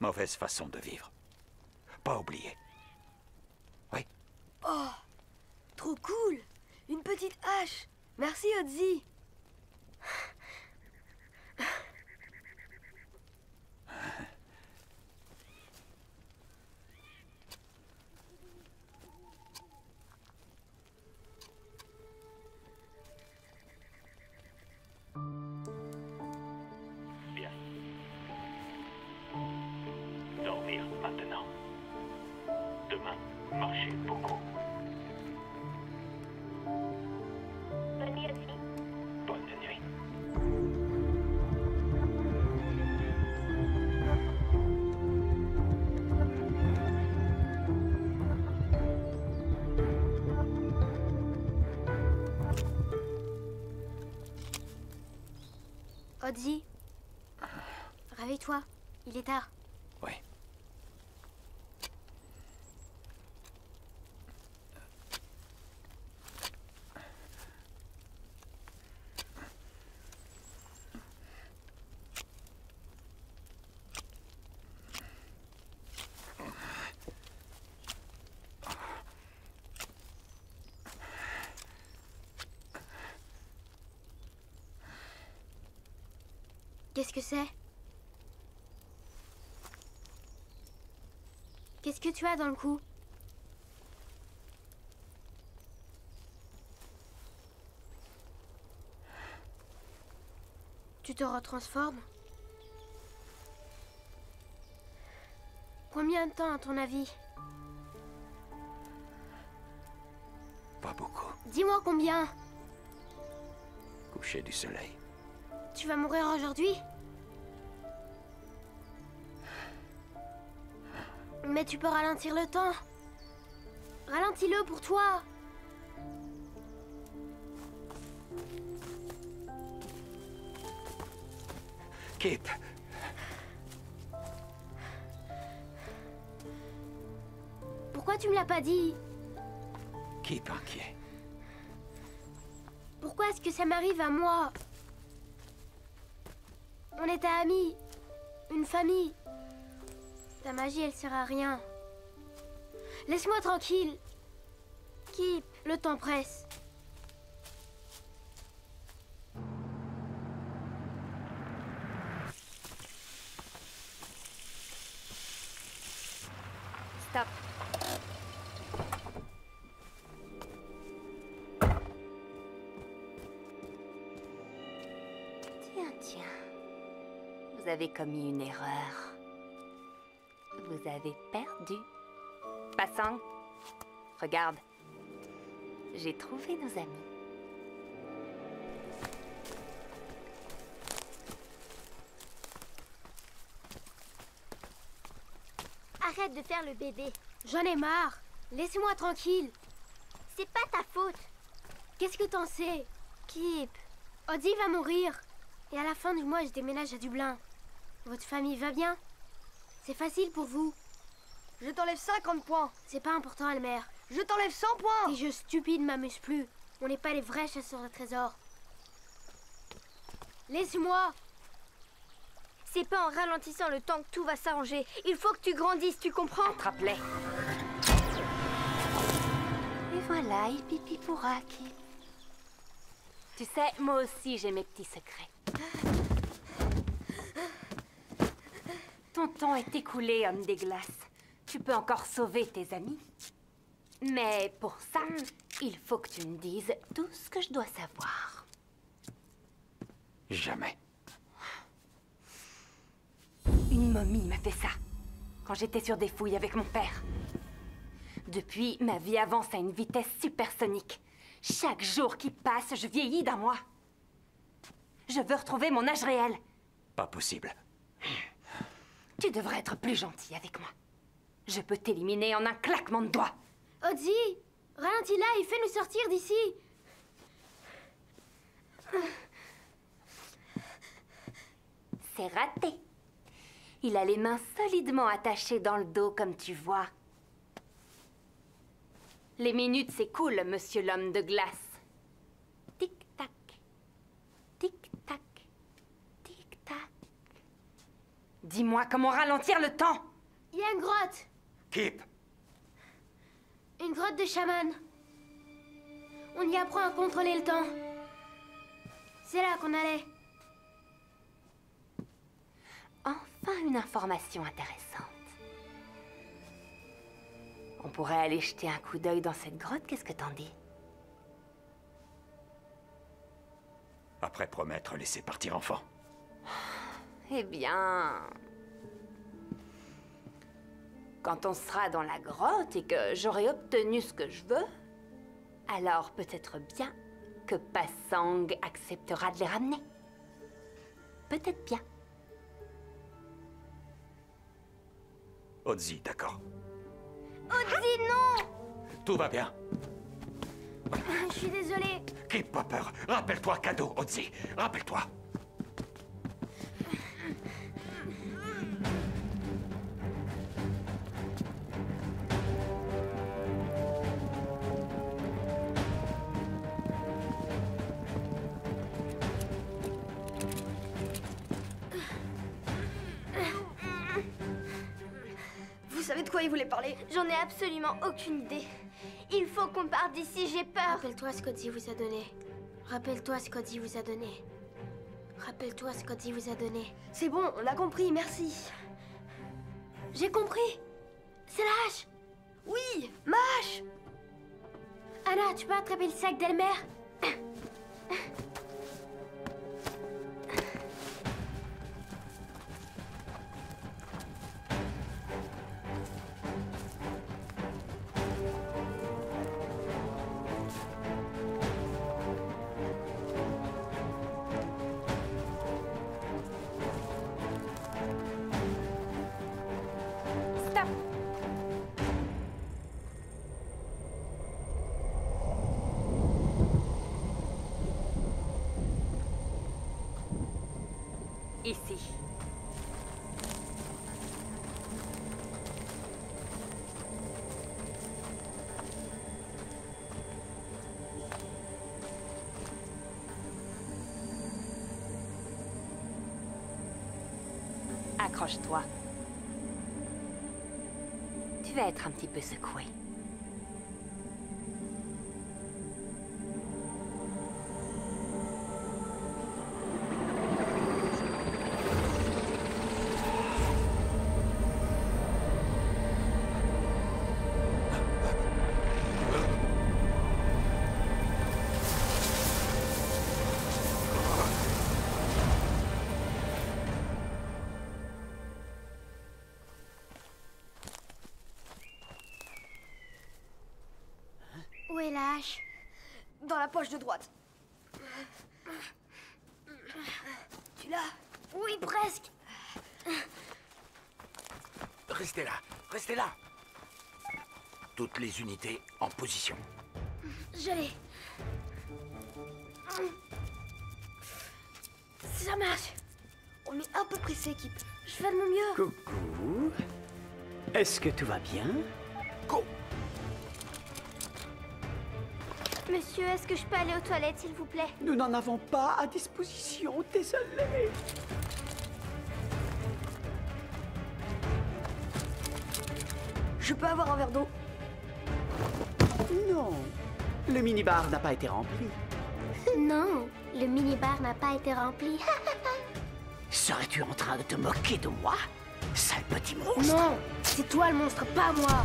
Mauvaise façon de vivre. Pas oublier. Oui. Oh, trop cool! Une petite hache! Merci Odzi! Bien. Dormir maintenant. Demain, marcher beaucoup. Bonne nuit Odzi. Bonne nuit. Odzi, réveille-toi, il est tard. Oui. Qu'est-ce que c'est? Qu'est-ce que tu as dans le cou? Tu te retransformes? Combien de temps à ton avis? Pas beaucoup. Dis-moi combien? Coucher du soleil. Tu vas mourir aujourd'hui? Mais tu peux ralentir le temps. Ralentis-le pour toi. Kip. Pourquoi tu me l'as pas dit? Kip inquiet. Pourquoi est-ce que ça m'arrive à moi? On était amis, une famille. Ta magie, elle sert à rien. Laisse-moi tranquille. Kip, le temps presse. Stop. Tiens. Vous avez commis une erreur. Vous avez perdu. Passant, regarde. J'ai trouvé nos amis. Arrête de faire le bébé. J'en ai marre. Laissez-moi tranquille. C'est pas ta faute. Qu'est-ce que t'en sais? Kip. Odie va mourir. Et à la fin du mois, je déménage à Dublin. Votre famille va bien? C'est facile pour vous. Je t'enlève 50 points. C'est pas important, Elmer. Je t'enlève 100 points. Tes jeux stupides m'amusent plus. On n'est pas les vrais chasseurs de trésors. Laisse-moi. C'est pas en ralentissant le temps que tout va s'arranger. Il faut que tu grandisses, tu comprends? Attrape-les. Et voilà, il pipi pourra, Kip. Tu sais, moi aussi, j'ai mes petits secrets. Ton temps est écoulé, homme des glaces. Tu peux encore sauver tes amis. Mais pour ça, il faut que tu me dises tout ce que je dois savoir. Jamais. Une momie m'a fait ça, quand j'étais sur des fouilles avec mon père. Depuis, ma vie avance à une vitesse supersonique. Chaque jour qui passe, je vieillis d'un mois. Je veux retrouver mon âge réel. Pas possible. Tu devrais être plus gentil avec moi. Je peux t'éliminer en un claquement de doigts. Odie, ralentis là et fais-nous sortir d'ici. C'est raté. Il a les mains solidement attachées dans le dos, comme tu vois. Les minutes s'écoulent, monsieur l'homme de glace. Tic-tac. Tic-tac. Tic-tac. Dis-moi comment ralentir le temps. Il y a une grotte. Kip. Une grotte de chaman. On y apprend à contrôler le temps. C'est là qu'on allait. Enfin, une information intéressante. On pourrait aller jeter un coup d'œil dans cette grotte, qu'est-ce que t'en dis? Après promettre laisser partir enfant. Eh bien... Quand on sera dans la grotte et que j'aurai obtenu ce que je veux, alors peut-être bien que Passang acceptera de les ramener. Peut-être bien. Odzi, d'accord. Odzi, non! Tout va bien. Je suis désolée. Kip, pas peur. Rappelle-toi, cadeau, Odzi. Rappelle-toi. Vous savez de quoi il voulait parler? J'en ai absolument aucune idée. Il faut qu'on parte d'ici, j'ai peur. Rappelle-toi ce qu'Odie vous a donné. Rappelle-toi ce qu'Odie vous a donné. Rappelle-toi ce qu'Odie vous a donné. C'est bon, on a compris, merci. J'ai compris. C'est la hache. Oui, ma hache. Anna, tu peux attraper le sac d'Elmer? Stop! Ici. Accroche-toi. Tu vas être un petit peu secoué. Où est la hache? Dans la poche de droite. Tu l'as? Oui, presque. Restez là, restez là. Toutes les unités en position. J'allais. Ça marche. On est un peu pressé, équipe. Je fais de mon mieux. Coucou. Est-ce que tout va bien? Go! Monsieur, est-ce que je peux aller aux toilettes, s'il vous plaît? Nous n'en avons pas à disposition, désolé. Je peux avoir un verre d'eau? Non, le minibar n'a pas été rempli. Non, le minibar n'a pas été rempli. Serais-tu en train de te moquer de moi? Sale petit monstre! Non, c'est toi le monstre, pas moi.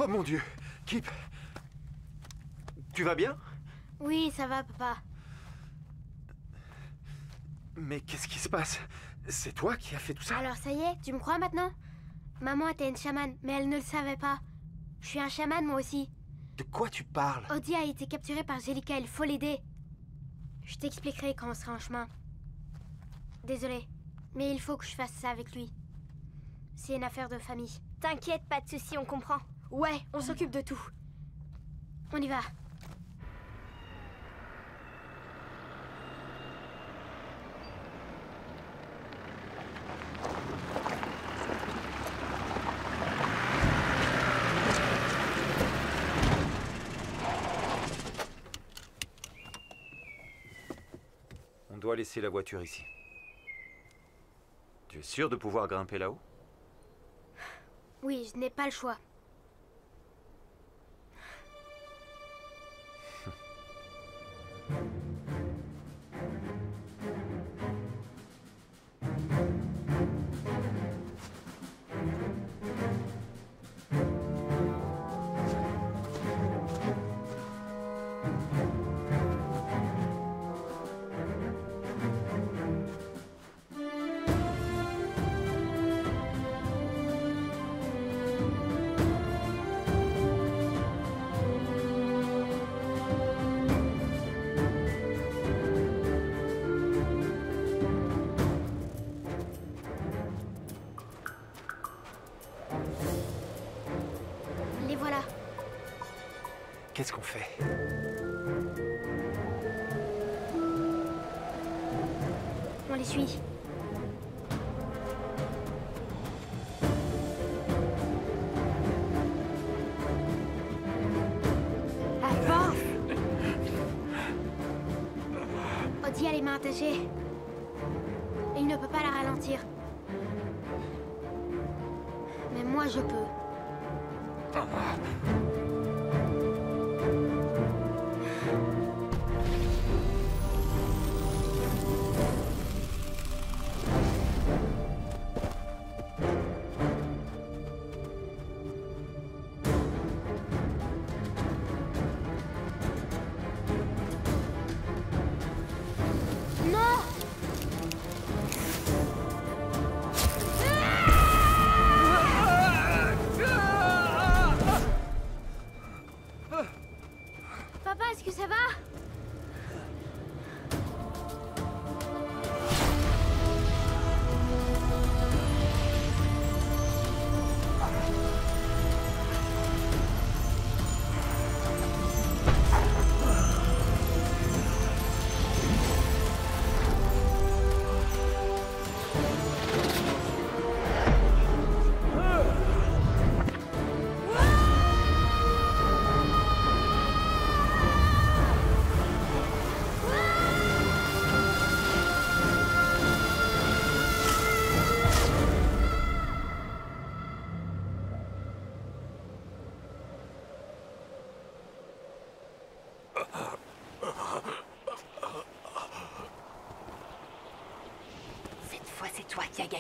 Oh mon Dieu, Kip. Tu vas bien? Oui, ça va, papa. Mais qu'est-ce qui se passe? C'est toi qui as fait tout ça? Alors ça y est, tu me crois maintenant? Maman était une chamane, mais elle ne le savait pas. Je suis un chaman, moi aussi. De quoi tu parles? Audi a été capturé par Jellica, il faut l'aider. Je t'expliquerai quand on sera en chemin. Désolée, mais il faut que je fasse ça avec lui. C'est une affaire de famille. T'inquiète, pas de souci, on comprend. Ouais, on s'occupe de tout. On y va. On doit laisser la voiture ici. Tu es sûr de pouvoir grimper là-haut? Oui, je n'ai pas le choix. Les voilà. Qu'est-ce qu'on fait? On les suit. Avance! Audi a les mains attachées. Il ne peut pas la ralentir. Mais moi, je peux. Non!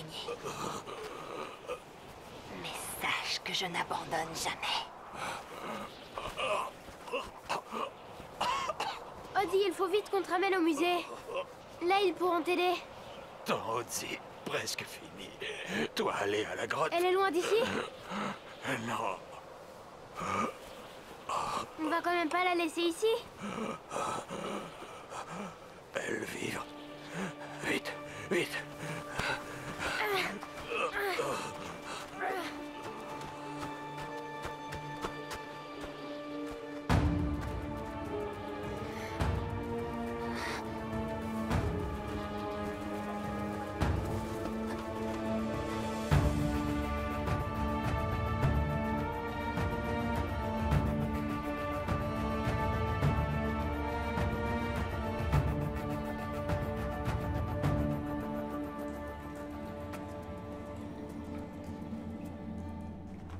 gagner. Mais sache que je n'abandonne jamais. Odzi, il faut vite qu'on te ramène au musée. Là, ils pourront t'aider. Ton Otzi, presque fini. Toi, aller à la grotte. Elle est loin d'ici? Non. On va quand même pas la laisser ici? Belle vivre. Vite, vite.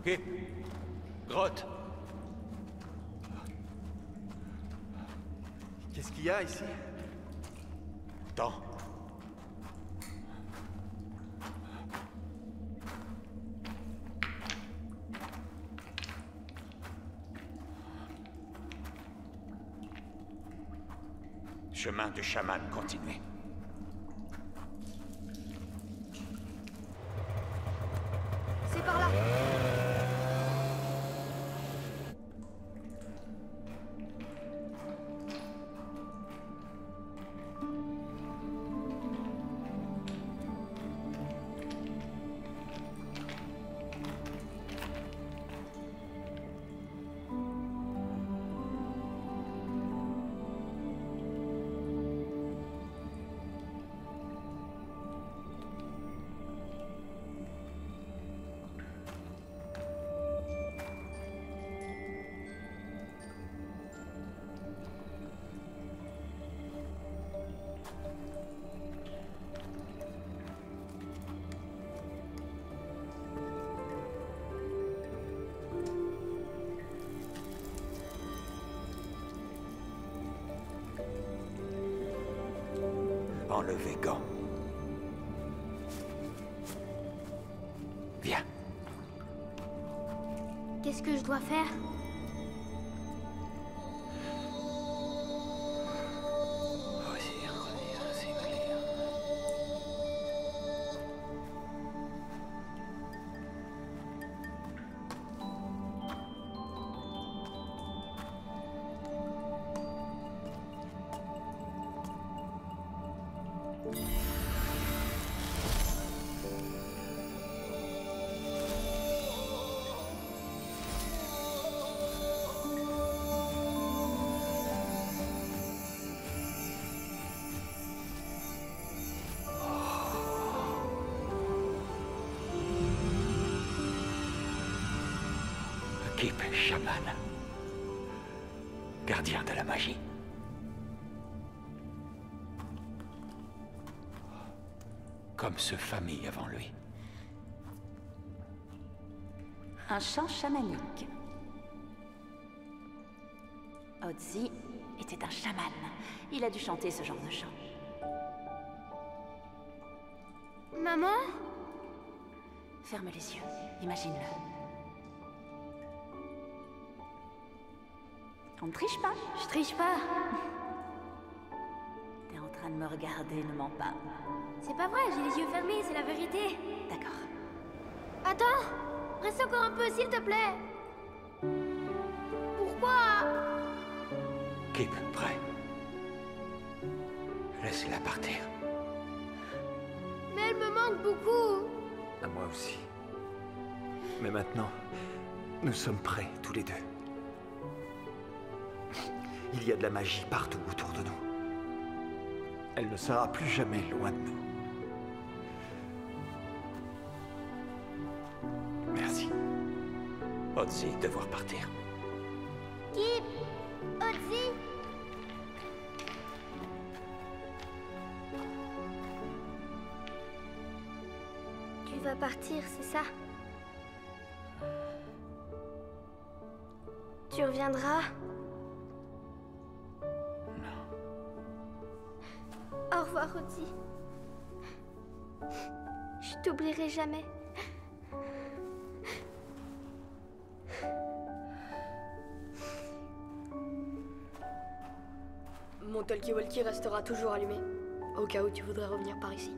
Kip. Grotte. Qu'est-ce qu'il y a ici? Temps. Chemin du chaman, continuez. C'est par là. Enlevez gants. Viens. Qu'est-ce que je dois faire? Kip, chaman. Gardien de la magie. Comme ce famille avant lui. Un chant chamanique. Otzi était un chaman. Il a dû chanter ce genre de chant. Maman? Ferme les yeux, imagine-le. On ne triche pas. Je triche pas. T'es en train de me regarder, ne mens pas. C'est pas vrai, j'ai les yeux fermés, c'est la vérité. D'accord. Attends! Reste encore un peu, s'il te plaît. Pourquoi? Kip, prêt. Laissez-la partir. Mais elle me manque beaucoup. À moi aussi. Mais maintenant, nous sommes prêts, tous les deux. Il y a de la magie partout autour de nous. Elle ne sera plus jamais loin de nous. Merci. Otzi, devoir partir. Kip! Otzi! Tu vas partir, c'est ça? Tu reviendras? Au revoir, Otzi. Je t'oublierai jamais. Mon talkie-walkie restera toujours allumé, au cas où tu voudrais revenir par ici.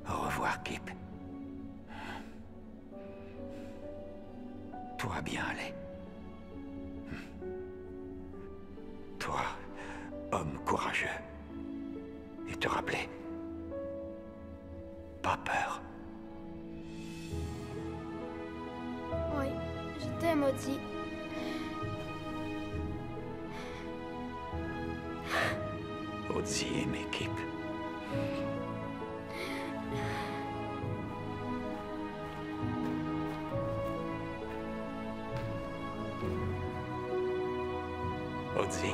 Au revoir, Kip. Toi bien aller. Toi, homme courageux. Et te rappeler. Pas peur. Oui, je t'aime, Otzi. Otzi et mes Kip. Otzi.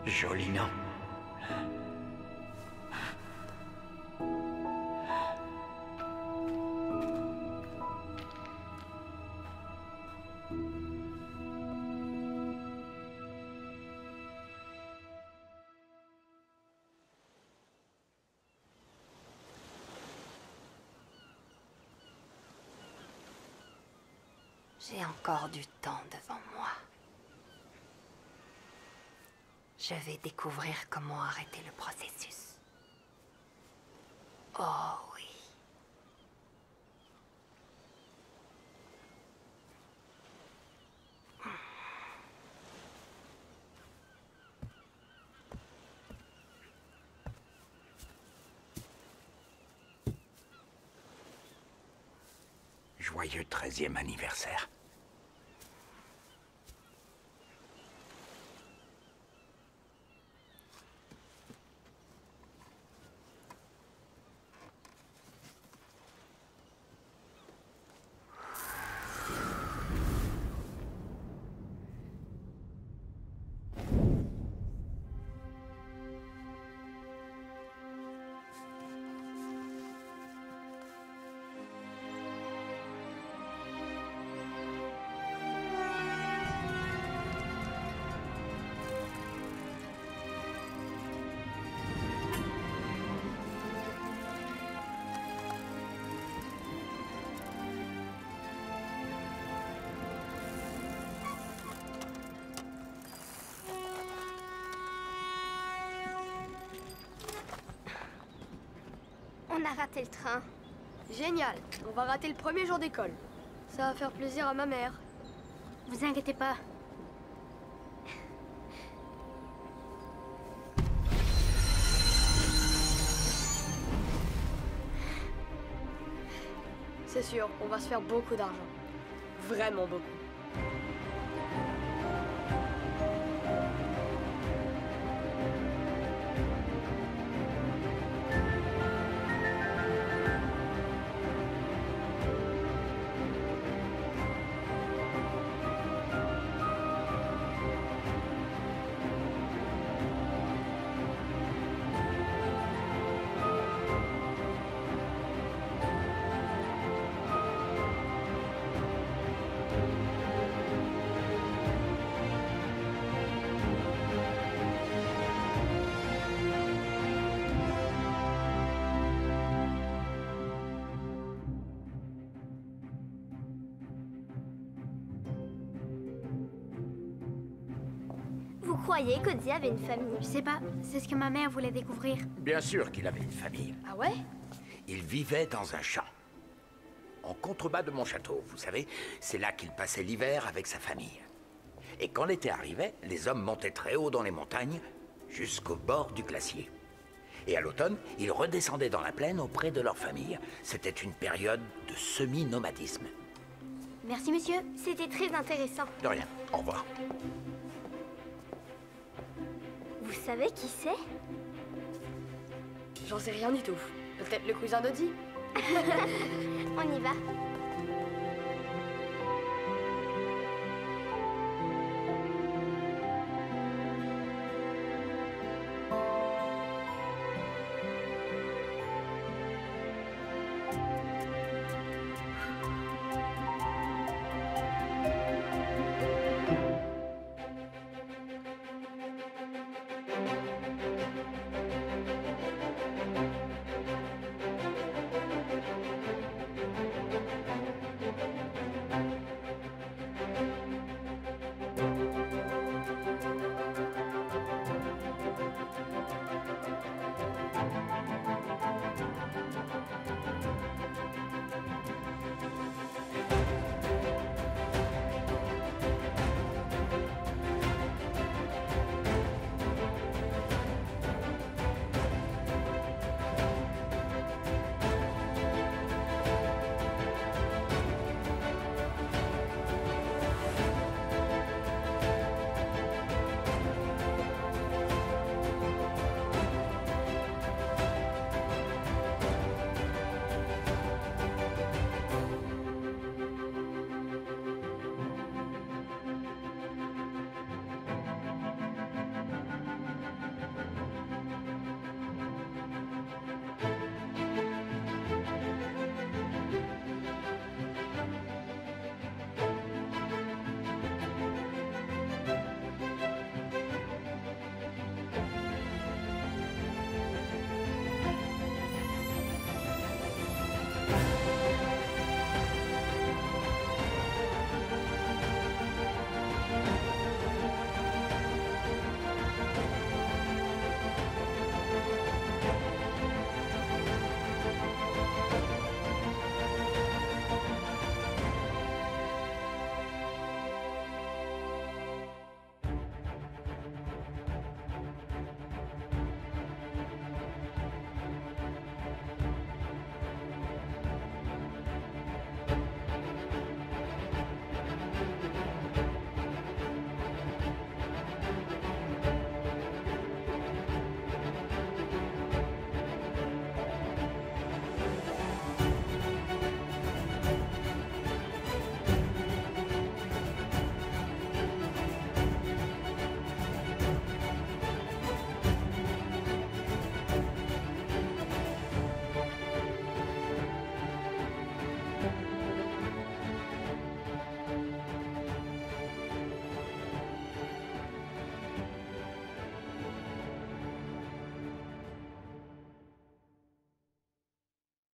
Joli nom. J'ai encore du temps devant moi. Je vais découvrir comment arrêter le processus. Oh oui. Joyeux 13e anniversaire. On a raté le train. Génial, on va rater le premier jour d'école. Ça va faire plaisir à ma mère. Vous inquiétez pas. C'est sûr, on va se faire beaucoup d'argent. Vraiment beaucoup. Vous croyez qu'Otzi avait une famille? Je sais pas, c'est ce que ma mère voulait découvrir. Bien sûr qu'il avait une famille. Ah ouais? Il vivait dans un champ. En contrebas de mon château, vous savez, c'est là qu'il passait l'hiver avec sa famille. Et quand l'été arrivait, les hommes montaient très haut dans les montagnes, jusqu'au bord du glacier. Et à l'automne, ils redescendaient dans la plaine auprès de leur famille. C'était une période de semi-nomadisme. Merci, monsieur. C'était très intéressant. De rien. Au revoir. Vous savez qui c'est? J'en sais rien du tout. Peut-être le cousin d'Otzi. On y va.